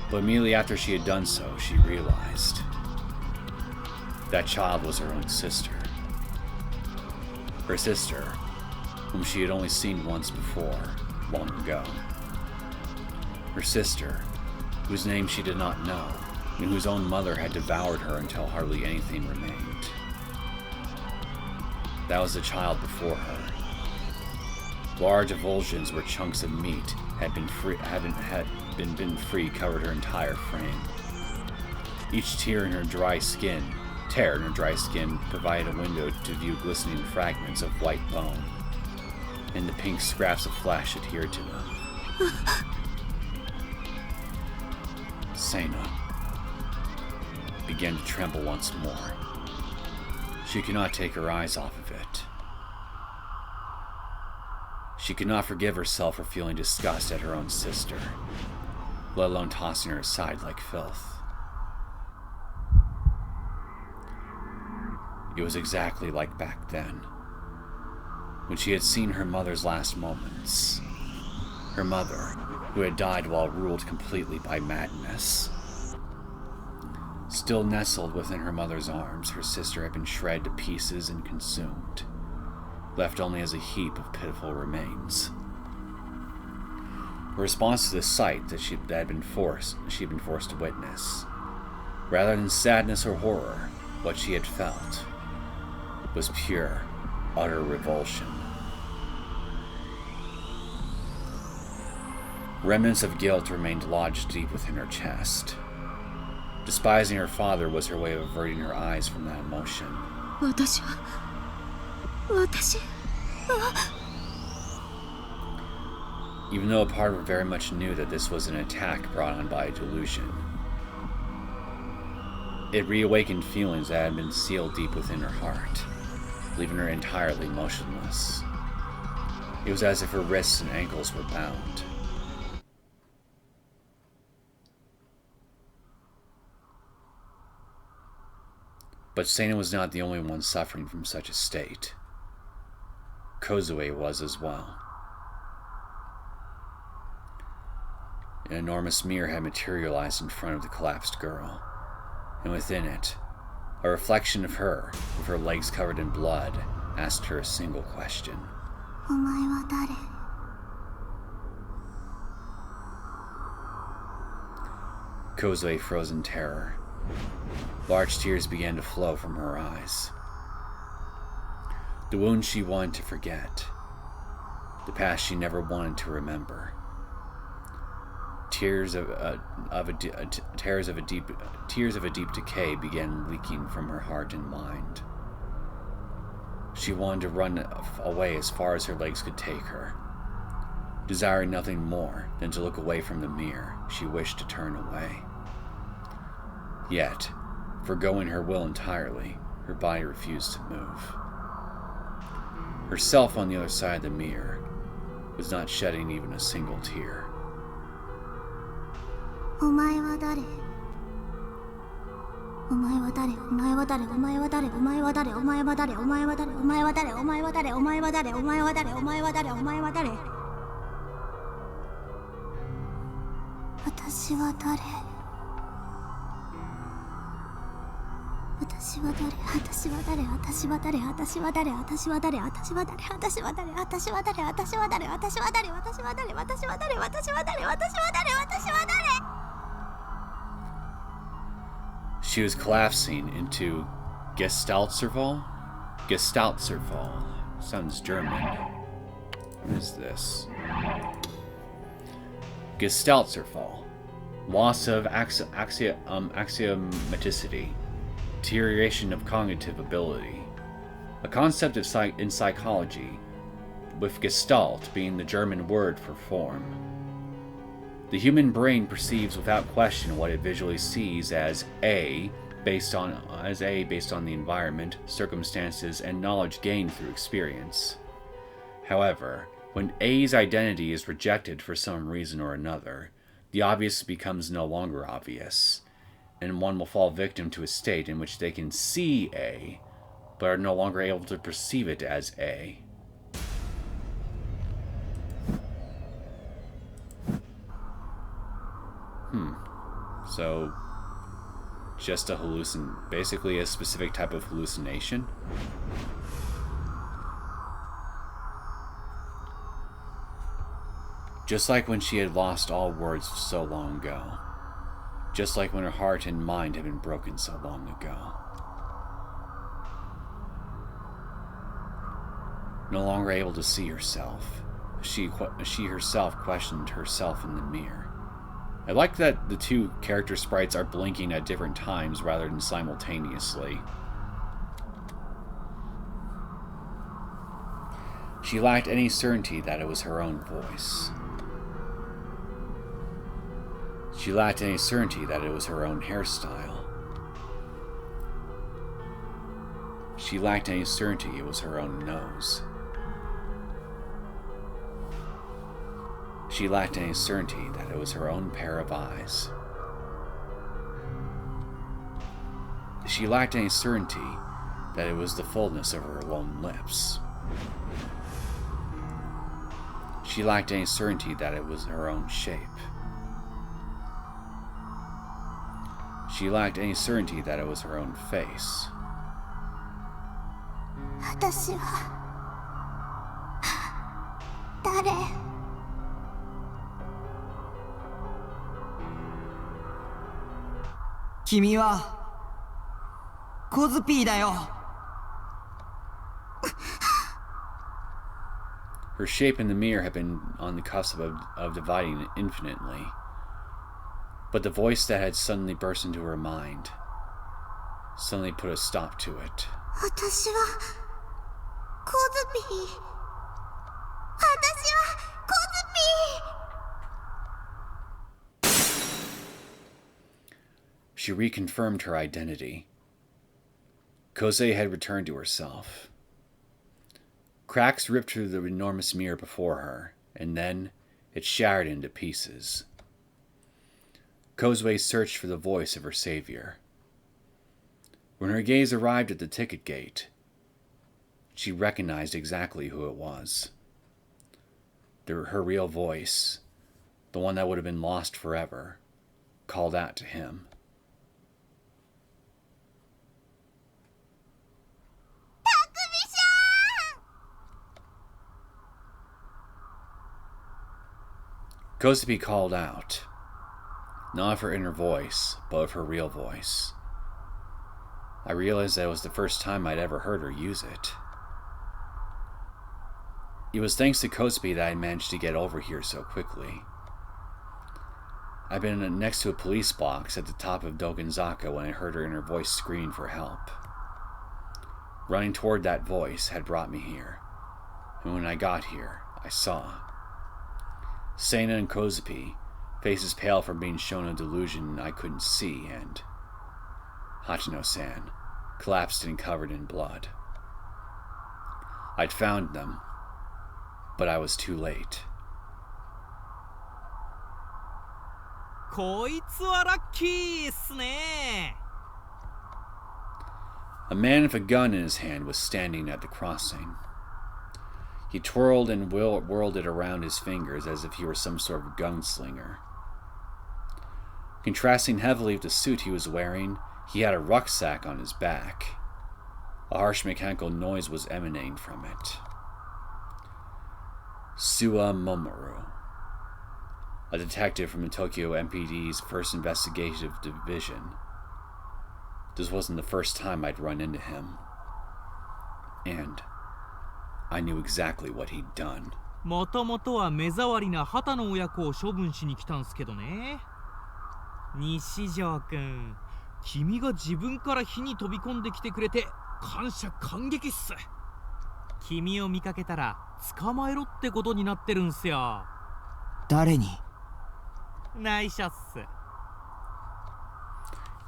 But immediately after she had done so, she realized that child was her own sister. Her sister, whom she had only seen once before, long ago. Her sister, whose name she did not know, and whose own mother had devoured her until hardly anything remained. That was the child before her. Large avulsions where chunks of meat had been free covered her entire frame. Each tear in her dry skin provided a window to view glistening fragments of white bone, and the pink scraps of flesh adhered to them. Sena began to tremble once more. She could not take her eyes off of it. She could not forgive herself for feeling disgust at her own sister, let alone tossing her aside like filth. It was exactly like back then, when she had seen her mother's last moments. Her mother, who had died while ruled completely by madness. Still nestled within her mother's arms, her sister had been shredded to pieces and consumed, left only as a heap of pitiful remains. Her response to the sight that she had been forced to witness, rather than sadness or horror, what she had felt was pure, utter revulsion. Remnants of guilt remained lodged deep within her chest. Despising her father was her way of averting her eyes from that emotion. Even though a part of her very much knew that this was an attack brought on by a delusion, it reawakened feelings that had been sealed deep within her heart, leaving her entirely motionless. It was as if her wrists and ankles were bound. But Sena was not the only one suffering from such a state. Kozue was as well. An enormous mirror had materialized in front of the collapsed girl, and within it, a reflection of her, with her legs covered in blood, asked her a single question. Kozue froze in terror. Large tears began to flow from her eyes. The wounds she wanted to forget. The past she never wanted to remember. Tears of a deep decay began leaking from her heart and mind. She wanted to run away as far as her legs could take her. Desiring nothing more than to look away from the mirror, she wished to turn away. Yet, forgoing her will entirely, her body refused to move. Herself on the other side of the mirror was not shedding even a single tear. She was collapsing into Gestaltzerfall? Gestaltzerfall. Sounds German. What is this? Gestaltzerfall. Loss of axiomaticity. Deterioration of cognitive ability. A concept in psychology, with Gestalt being the German word for form. The human brain perceives without question what it visually sees as A based on the environment, circumstances, and knowledge gained through experience. However, when A's identity is rejected for some reason or another, the obvious becomes no longer obvious, and one will fall victim to a state in which they can see A, but are no longer able to perceive it as A. So, just a basically a specific type of hallucination? Just like when she had lost all words so long ago. Just like when her heart and mind had been broken so long ago. No longer able to see herself, she herself questioned herself in the mirror. I like that the two character sprites are blinking at different times rather than simultaneously. She lacked any certainty that it was her own voice. She lacked any certainty that it was her own hairstyle. She lacked any certainty it was her own nose. She lacked any certainty that it was her own pair of eyes. She lacked any certainty that it was the fullness of her own lips. She lacked any certainty that it was her own shape. She lacked any certainty that it was her own face. 私は誰? Kimi wa Kozupi da yo. Her shape in the mirror had been on the cusp of dividing infinitely. But the voice that had suddenly burst into her mind suddenly put a stop to it. 私はコズピー。私はコズピー。 She reconfirmed her identity. Kosei had returned to herself. Cracks ripped through the enormous mirror before her, and then it shattered into pieces. Kosei searched for the voice of her savior. When her gaze arrived at the ticket gate, she recognized exactly who it was. Her real voice, the one that would have been lost forever, called out to him. Kozupi called out, not of her inner voice, but of her real voice. I realized that it was the first time I'd ever heard her use it. It was thanks to Kozupi that I managed to get over here so quickly. I'd been next to a police box at the top of Dogenzaka when I heard her inner voice screaming for help. Running toward that voice had brought me here, and when I got here, I saw Seina and Kozupi, faces pale from being shown a delusion I couldn't see, and Hachino-san, collapsed and covered in blood. I'd found them, but I was too late. こいつはラッキーっすね. A man with a gun in his hand was standing at the crossing. He twirled and whirled it around his fingers as if he were some sort of gunslinger. Contrasting heavily with the suit he was wearing, he had a rucksack on his back. A harsh mechanical noise was emanating from it. Yua Momose, a detective from the Tokyo MPD's 1st Investigative Division. This wasn't the first time I'd run into him. And I knew exactly what he'd done. もともとは目障りな旗の親子を処分しに来たんすけどね。西条くん、君が自分から火に飛び込んできてくれて感謝感激っす。君を見かけたら捕まえろってことになってるんすよ。誰に？内緒っす。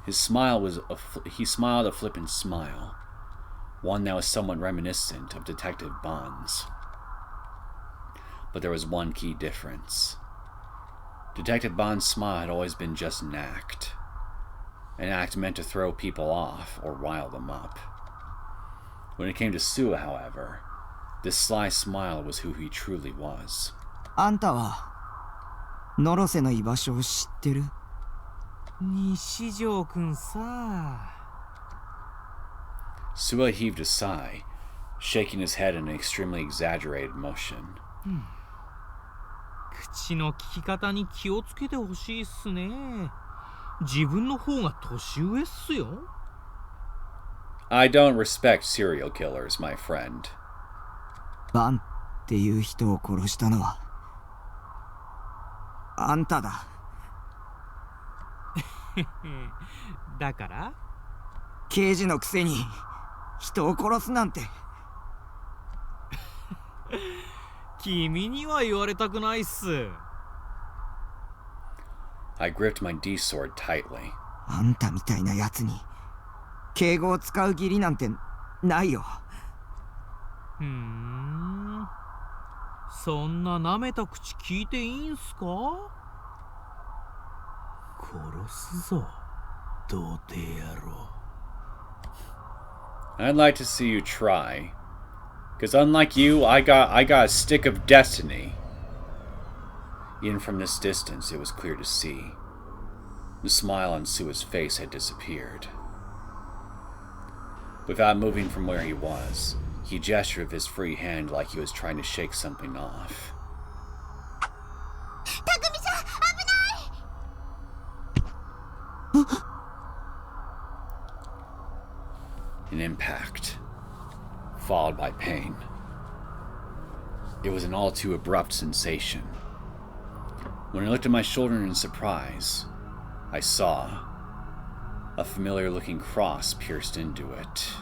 His smile was he smiled a flippant smile, one that was somewhat reminiscent of Detective Bond's. But there was one key difference. Detective Bond's smile had always been just an act meant to throw people off or rile them up. When it came to Sua, however, this sly smile was who he truly was. あんたはノロセの居場所を知ってる？西条くんさ。Sua heaved a sigh, shaking his head in an extremely exaggerated motion. 口の利き方に気をつけてほしいっすね。自分の方が年上っすよ。I don't respect serial killers, my friend. バンっていう人を殺したのはあんただ。だから刑事のくせに人を殺すなんて。君には言われたくないっす。I gripped my D-sword tightly. あんたみたいなやつに敬語を使う義理なんてないよ。そんな舐めた口聞いていいんすか？殺すぞ、童貞野郎。I'd like to see you try. Because unlike you, I got a stick of destiny. Even from this distance, it was clear to see. The smile on Sua's face had disappeared. Without moving from where he was, he gestured with his free hand like he was trying to shake something off. Takumi-san, An impact, followed by pain. It was an all too abrupt sensation. When I looked at my shoulder in surprise, I saw a familiar-looking cross pierced into it.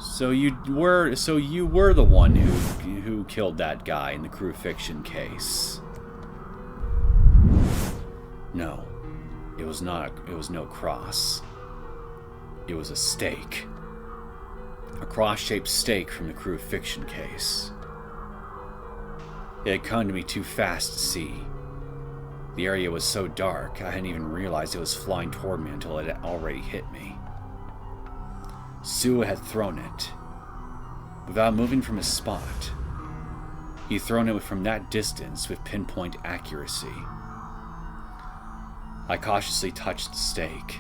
So you were the one who killed that guy in the crucifixion case. No, it was not. It was no cross. It was a stake. A cross-shaped stake from the crucifixion case. It had come to me too fast to see. The area was so dark, I hadn't even realized it was flying toward me until it had already hit me. Sua had thrown it. Without moving from his spot, he'd thrown it from that distance with pinpoint accuracy. I cautiously touched the stake.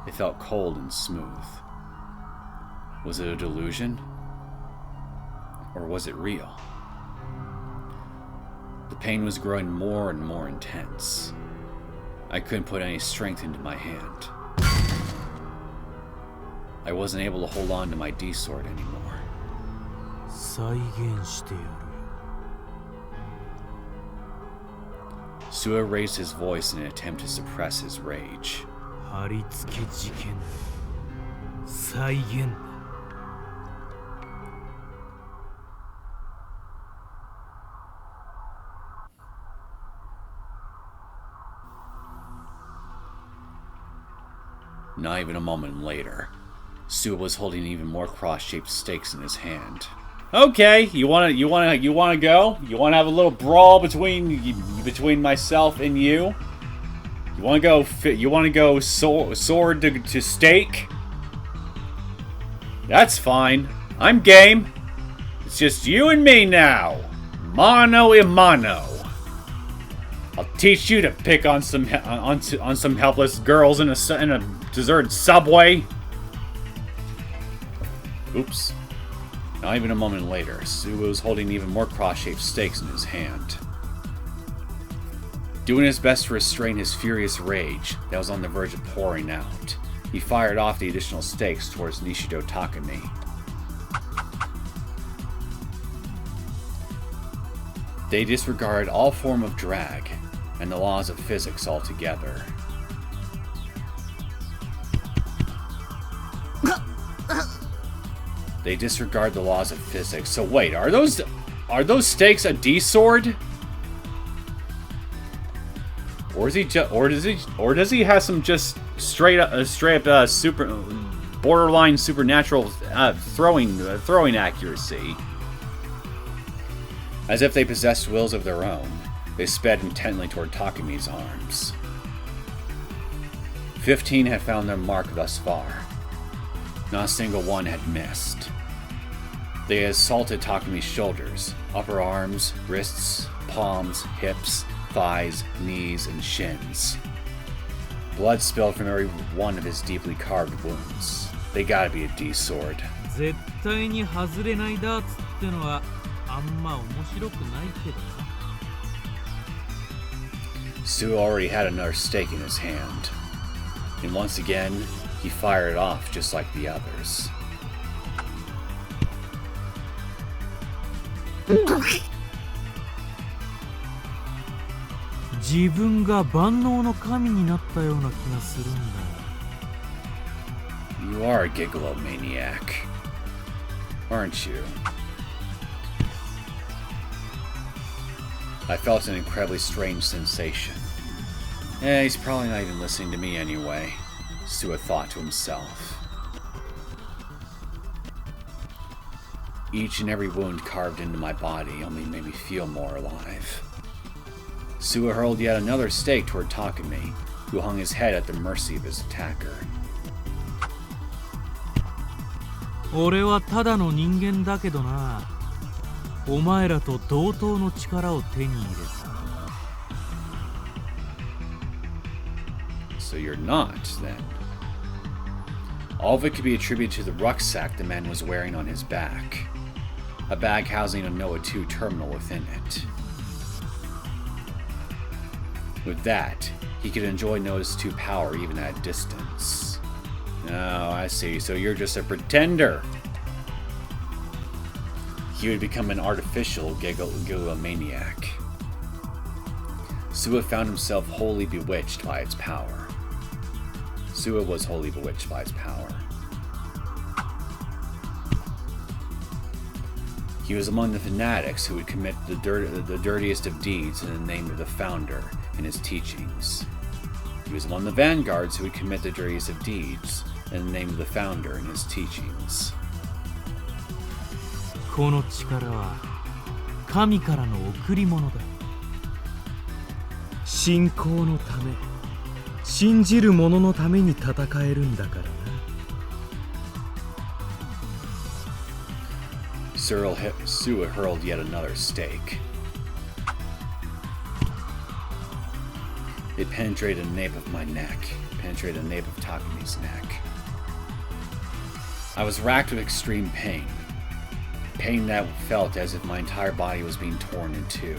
It felt cold and smooth. Was it a delusion? Or was it real? The pain was growing more and more intense. I couldn't put any strength into my hand. I wasn't able to hold on to my D-sword anymore. 再現してやるよ。 Sua raised his voice in an attempt to suppress his rage. 貼り付け事件。再現だ。Not even a moment later, Sua was holding even more cross-shaped stakes in his hand. Okay, you wanna go? You wanna have a little brawl between myself and you? You wanna go sword to stake? That's fine. I'm game. It's just you and me now. Mano a mano. I'll teach you to pick on some helpless girls in a deserted subway. Oops. Not even a moment later, Sua was holding even more cross-shaped stakes in his hand. Doing his best to restrain his furious rage that was on the verge of pouring out, he fired off the additional stakes towards Nishido Takumi. They disregard all form of drag and the laws of physics altogether. They disregard the laws of physics. So wait, are those stakes a D-sword? Or does he have some just straight up super borderline supernatural throwing accuracy? As if they possessed wills of their own, they sped intently toward Takumi's arms. 15 had found their mark thus far. Not a single one had missed. They assaulted Takumi's shoulders, upper arms, wrists, palms, hips, thighs, knees, and shins. Blood spilled from every one of his deeply carved wounds. They gotta be a D-sword. 絶対に外れないダーツってのはあんま面白くないけどな。Sue already had another stake in his hand. And once again, he fired it off just like the others. You are a Gigalomaniac, aren't you? I felt an incredibly strange sensation. He's probably not even listening to me anyway, Sua thought to himself. Each and every wound carved into my body only made me feel more alive. Sua hurled yet another stake toward Takumi, who hung his head at the mercy of his attacker. 俺はただの人間だけどな。お前らと同等の力を手に入れた。So you're not, then. All of it could be attributed to the rucksack the man was wearing on his back. A bag housing a NOAH II terminal within it. With that, he could enjoy NOAH II power even at a distance. Oh, I see. So you're just a pretender. He would become an artificial Gigalomaniac. Sua found himself wholly bewitched by its power. Sua was wholly bewitched by its power. He was among the fanatics who would commit the dirtiest of deeds in the name of the founder and his teachings. He was among the vanguards who would commit the dirtiest of deeds in the name of the founder and his teachings. この力は神からの贈り物だ。信仰のため、信じる者のために戦えるんだからな。Sua hurled yet another stake. It penetrated the nape of my neck, penetrated the nape of Takumi's neck. I was racked with extreme pain. Pain that felt as if my entire body was being torn in two.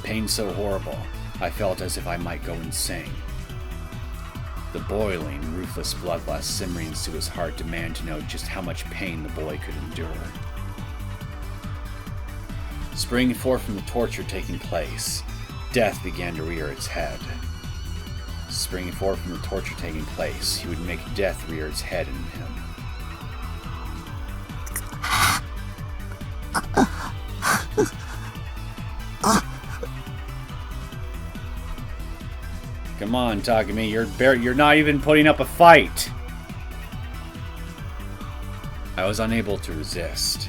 Pain so horrible, I felt as if I might go insane. The boiling, ruthless bloodlust simmering into his heart demanded to know just how much pain the boy could endure. Springing forth from the torture taking place, death began to rear its head. Springing forth from the torture taking place, he would make death rear its head in him. Come on, Takumi, you're not even putting up a fight. I was unable to resist,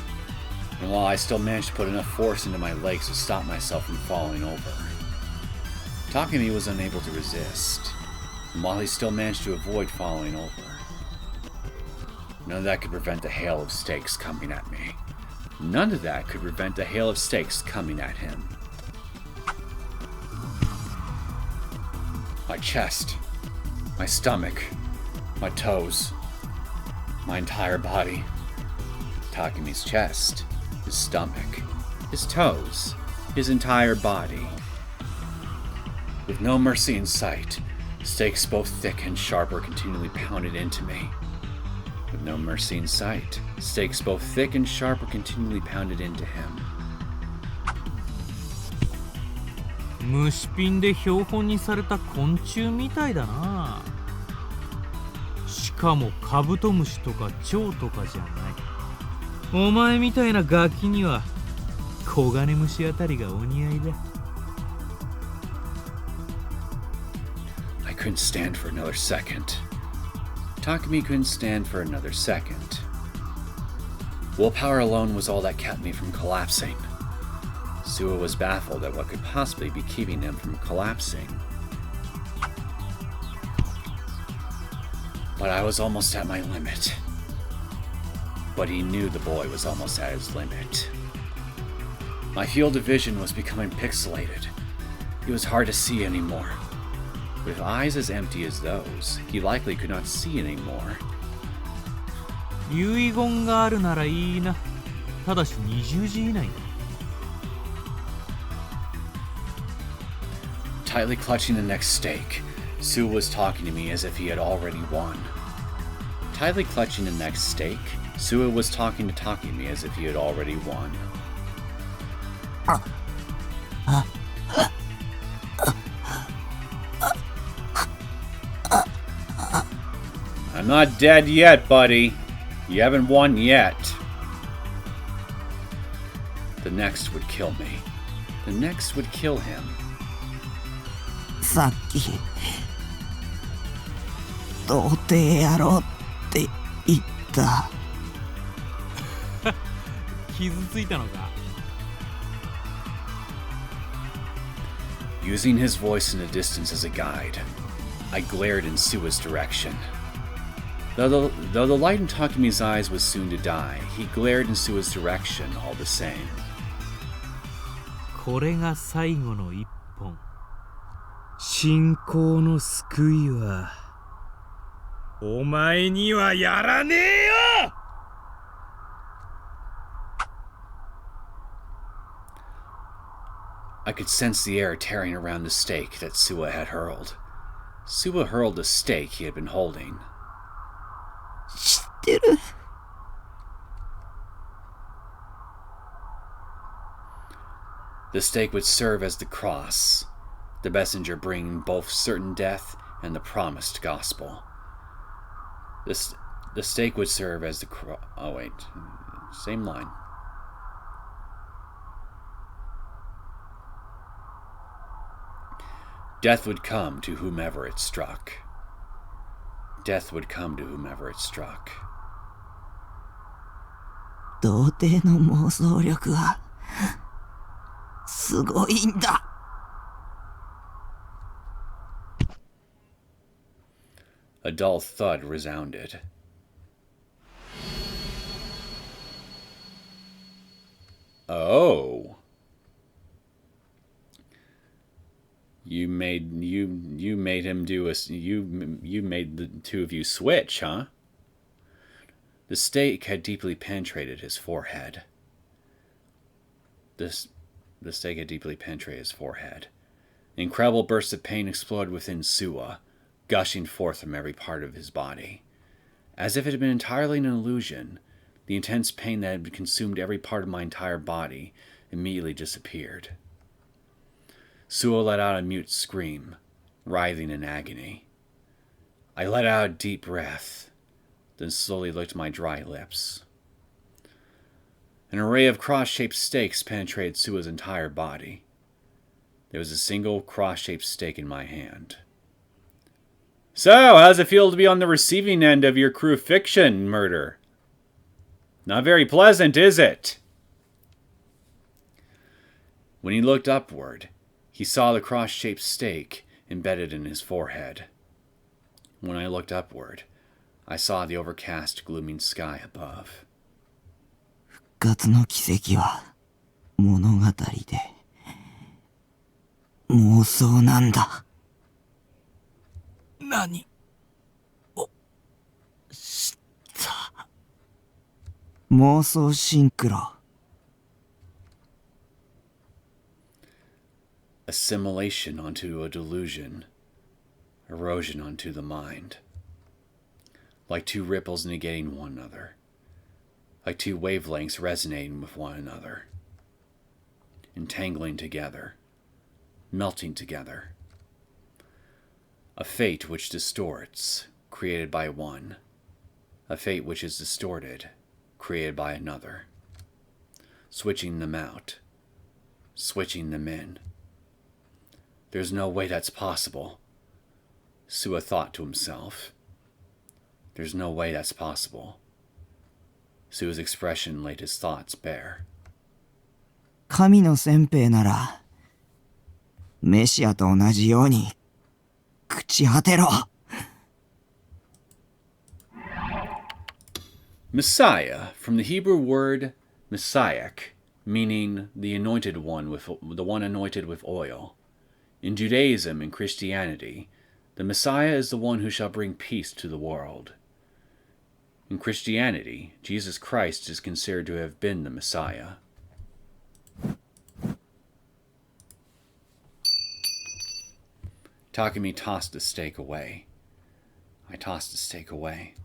and while I still managed to put enough force into my legs to stop myself from falling over, Takumi was unable to resist, and while he still managed to avoid falling over, none of that could prevent the hail of stakes coming at me. None of that could prevent the hail of stakes coming at him. My chest, my stomach, my toes, my entire body. Takumi's chest, his stomach, his toes, his entire body. With no mercy in sight, stakes both thick and sharp were continually pounded into me. With no mercy in sight, stakes both thick and sharp were continually pounded into him. 虫ピンで標本にされた昆虫みたいだな。しかもカブトムシとか蝶とかじゃない。お前みたいなガキにはコガネムシあたりがお似合いだ。I couldn't stand for another second. Takumi couldn't stand for another second. Willpower alone was all that kept me from collapsing. Suwa was baffled at what could possibly be keeping him from collapsing. But I was almost at my limit. But he knew the boy was almost at his limit. My field of vision was becoming pixelated. It was hard to see anymore. With eyes as empty as those, he likely could not see anymore. 遺言があるならいいな。ただし20時以内だ。Tightly clutching the next stake, Sue was talking to me as if he had already won. Tightly clutching the next stake, Sue was talking to Takumi as if he had already won. I'm not dead yet, buddy. You haven't won yet. The next would kill me. The next would kill him. さっき童貞やろうって言った。傷ついたのか。Using his voice in the distance as a guide, I glared in Sua's direction. Though the light in Takumi's eyes was soon to die, he glared in Sua's direction all the same. これが最後の一本。信仰の救いはお前にはやらねえよ。I could sense the air tearing around the stake that Sua had hurled. Sua hurled the stake he had been holding. 知ってる。The stake would serve as the cross, the messenger bringing both certain death and the promised gospel. The stake would serve as the cross. Oh wait, same line. Death would come to whomever it struck. Death would come to whomever it struck. 童貞の妄想力はすごいんだ。A dull thud resounded. Oh. You made him do a you made the two of you switch, huh? The stake had deeply penetrated his forehead. The stake had deeply penetrated his forehead. Incredible bursts of pain exploded within Sua, gushing forth from every part of his body. As if it had been entirely an illusion, the intense pain that had consumed every part of my entire body immediately disappeared. Sua let out a mute scream, writhing in agony. I let out a deep breath, then slowly licked my dry lips. An array of cross-shaped stakes penetrated Sua's entire body. There was a single cross-shaped stake in my hand. So, how does it feel to be on the receiving end of your crucifixion murder? Not very pleasant, is it? When he looked upward, he saw the cross-shaped stake embedded in his forehead. When I looked upward, I saw the overcast, glooming sky above. 復活の奇跡は物語で妄想なんだ。何をした妄想シンクロ。Assimilation onto a delusion, erosion onto the mind. Like two ripples negating one another. Like two wavelengths resonating with one another. Entangling together. melting together. A fate which distorts, created by one. A fate which is distorted, created by another. Switching them out. Switching them in. There's no way that's possible, Sua thought to himself. There's no way that's possible. Sua's expression laid his thoughts bare. 神の先兵ならメシアと同じように朽ち果てろ。 Messiah, from the Hebrew word Messiah, meaning the anointed one the one anointed with oil. In Judaism and Christianity, the Messiah is the one who shall bring peace to the world. In Christianity, Jesus Christ is considered to have been the Messiah. Takumi tossed the steak away. I tossed the steak away.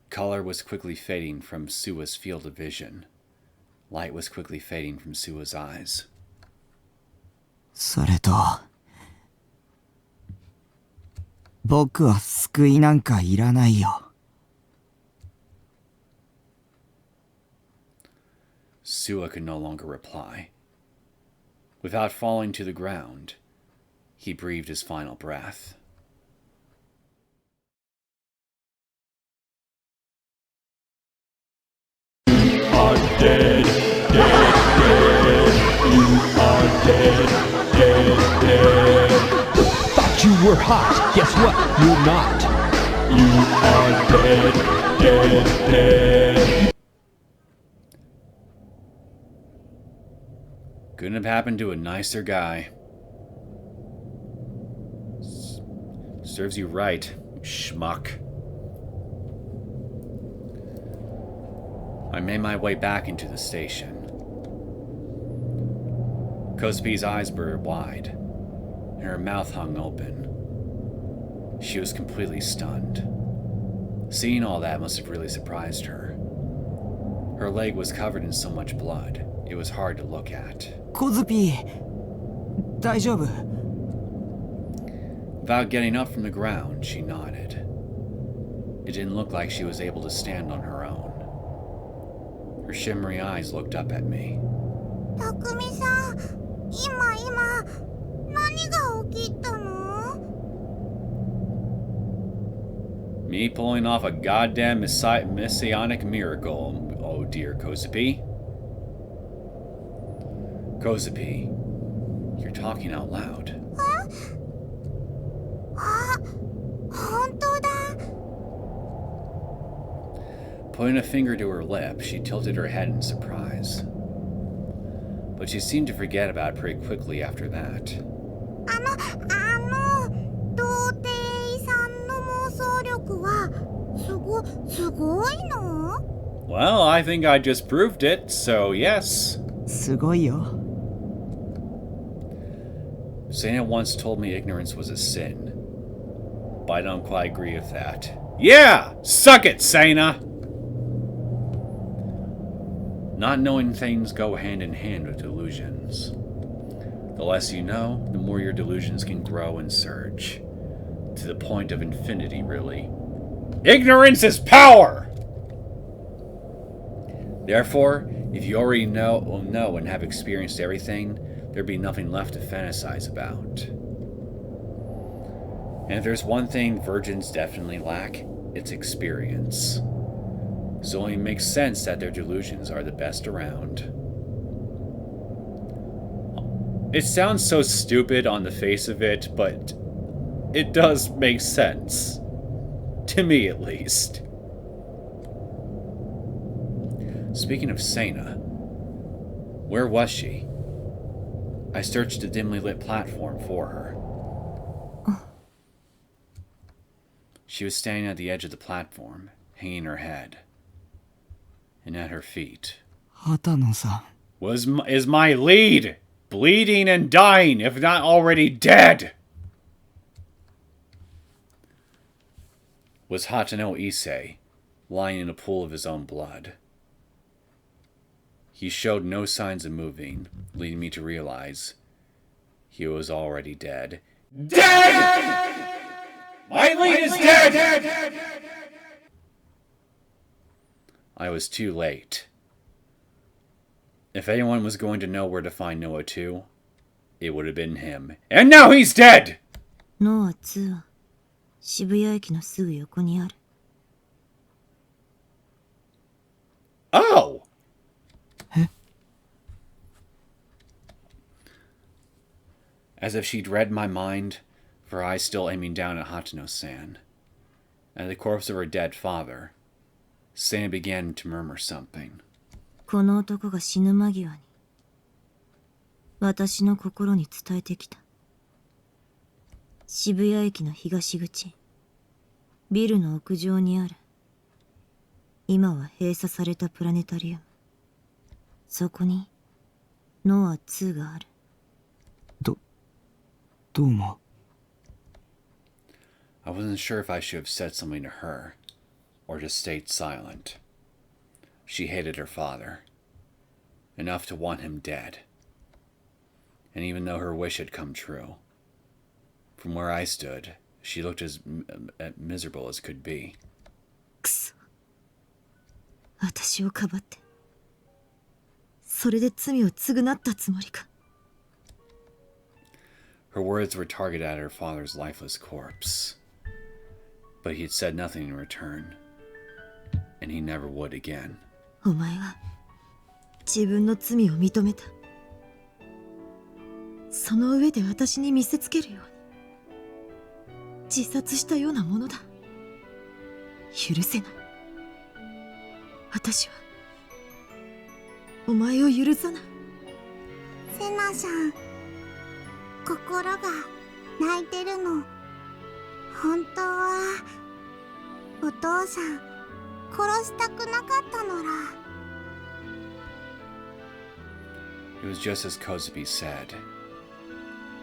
Color was quickly fading from Sua's field of vision. Light was quickly fading from Sua's eyes. それと僕は救いなんかいらないよ。Sua could no longer reply. Without falling to the ground, he breathed his final breath. Are dead, dead, dead. You are dead, dead, dead. Thought you were hot. Guess what? You're not. You are dead, dead, dead. Couldn't have happened to a nicer guy. Serves you right, you schmuck. I made my way back into the station. Kosupi's eyes were wide, and her mouth hung open. She was completely stunned. Seeing all that must have really surprised her. Her leg was covered in so much blood, it was hard to look at. コズピ大丈夫？ Without getting up from the ground, she nodded. It didn't look like she was able to stand on her own. Her shimmery eyes looked up at me. たくみさん、今、何が起きたの？ Me pulling off a goddamn messianic miracle. Oh dear, Kosupi. Kosupi, you're talking out loud. あ、本当だ。 Putting a finger to her lip, she tilted her head in surprise. But she seemed to forget about it pretty quickly after that. 童貞さんの妄想力はすごいの？ Well, I think I just proved it, so yes. すごいよ。 Sena once told me ignorance was a sin, but I don't quite agree with that. Yeah! Suck it, Sena! Not knowing things go hand in hand with delusions. The less you know, the more your delusions can grow and surge. To the point of infinity, really. Ignorance is power! Therefore, if you already know and have experienced everything, there'd be nothing left to fantasize about. And if there's one thing virgins definitely lack, it's experience. So it only makes sense that their delusions are the best around. It sounds so stupid on the face of it, but it does make sense. To me, at least. Speaking of Sena, where was she? I searched the dimly lit platform for her. She was standing at the edge of the platform, hanging her head. And at her feet 畑野さん is my lead, bleeding and dying, if not already dead. Was Hatano Issei, lying in a pool of his own blood. He showed no signs of moving, leading me to realize he was already dead. Dead! My lead is dead! I was too late. If anyone was going to know where to find NOAH II, it would have been him. And now he's dead! NOAH II は渋谷駅のすぐ横にある。Oh! As if she'd read my mind, her eyes still aiming down at Hatano-san, and the corpse of her dead father, Sana began to murmur something. この男が死ぬ間際に私の心に伝えてきた。渋谷駅の東口、ビルの屋上にある、今は閉鎖されたプラネタリウム。そこにノア2がある。どうも。I wasn't sure if I should have said something to her, or just stayed silent. She hated her father, enough to want him dead. And even though her wish had come true, from where I stood, she looked as miserable as could be. くそ。私をかばって、それで罪を償ったつもりか。Her words were targeted at her father's lifeless corpse. But he had said nothing in return, and he never would again. お前は自分の罪を認めた。その上で私に見せつけるように自殺したようなものだ。許せない。私はお前を許さない。セナさん、心が泣いてるの。本当はお父さん殺したくなかったのら。It was just as Kozubi said,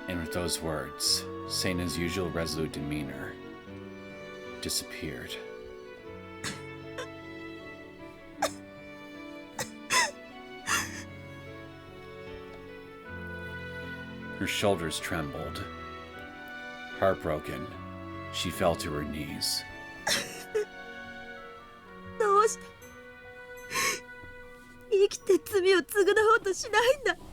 and with those words, Seina's usual resolute demeanor disappeared. Her shoulders trembled. Heartbroken, she fell to her knees. どうして生きて罪を償おうとしないんだ。どう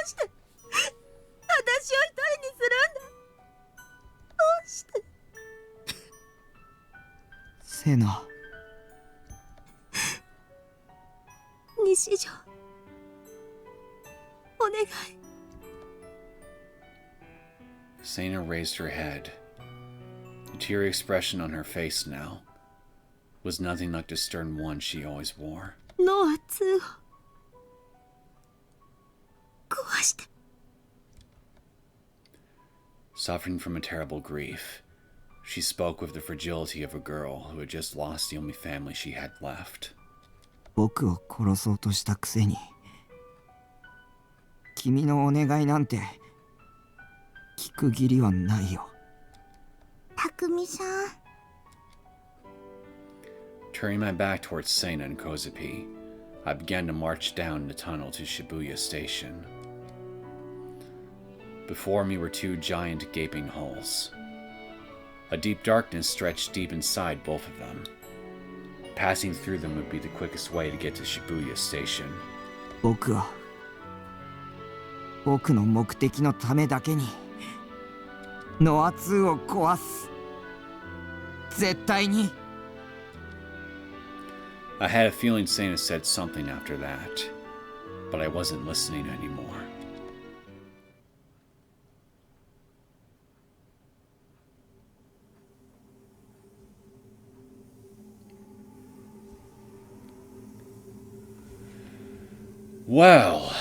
して私を一人にするんだ。どうして。セナ。西条、お願い。Seina raised her head. The teary expression on her face now was nothing like the stern one she always wore. ノア2を壊して。Suffering from a terrible grief, she spoke with the fragility of a girl who had just lost the only family she had left. 僕を殺そうとしたくせに、君のお願いなんて聞く義理はないよ。匠さん。Turning my back towards Seina and Kozupi, I began to march down the tunnel to Shibuya Station. Before me were two giant gaping holes. A deep darkness stretched deep inside both of them. Passing through them would be the quickest way to get to Shibuya Station. 僕は僕の目的のためだけにノア2を壊す。絶対に。I had a feeling Seina said something after that, but I wasn't listening anymore. Well,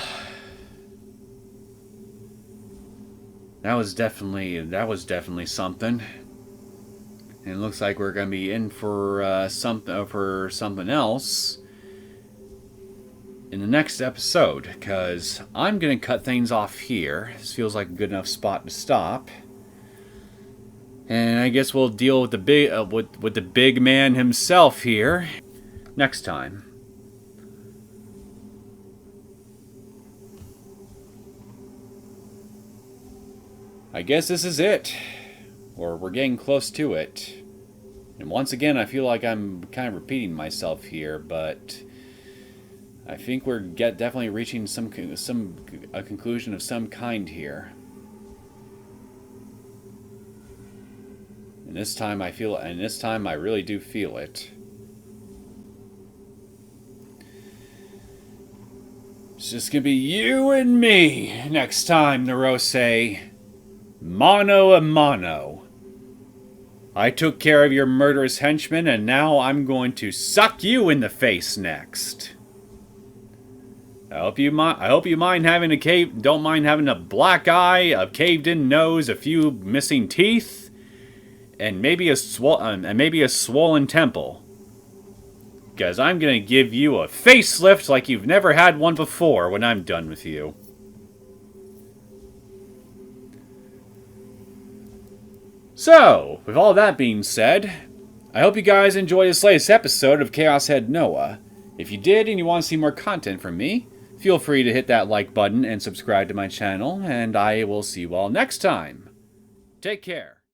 that was definitely something. And it looks like we're gonna be in for something else in the next episode, because I'm gonna cut things off here. This feels like a good enough spot to stop, and I guess we'll deal with the big man himself here next time. I guess this is it. Or we're getting close to it. And once again, I feel like I'm kind of repeating myself here, but I think we're definitely reaching a conclusion of some kind here. And this time I really do feel it. It's just gonna be you and me next time, Norose. Mano a mano. I took care of your murderous henchman, and now I'm going to suck you in the face next. I hope you mind having don't mind having a black eye, a caved-in nose, a few missing teeth, and maybe a swollen temple. Because I'm gonna give you a facelift like you've never had one before when I'm done with you. So, with all that being said, I hope you guys enjoyed this latest episode of Chaos Head Noah. If you did and you want to see more content from me, feel free to hit that like button and subscribe to my channel, and I will see you all next time. Take care.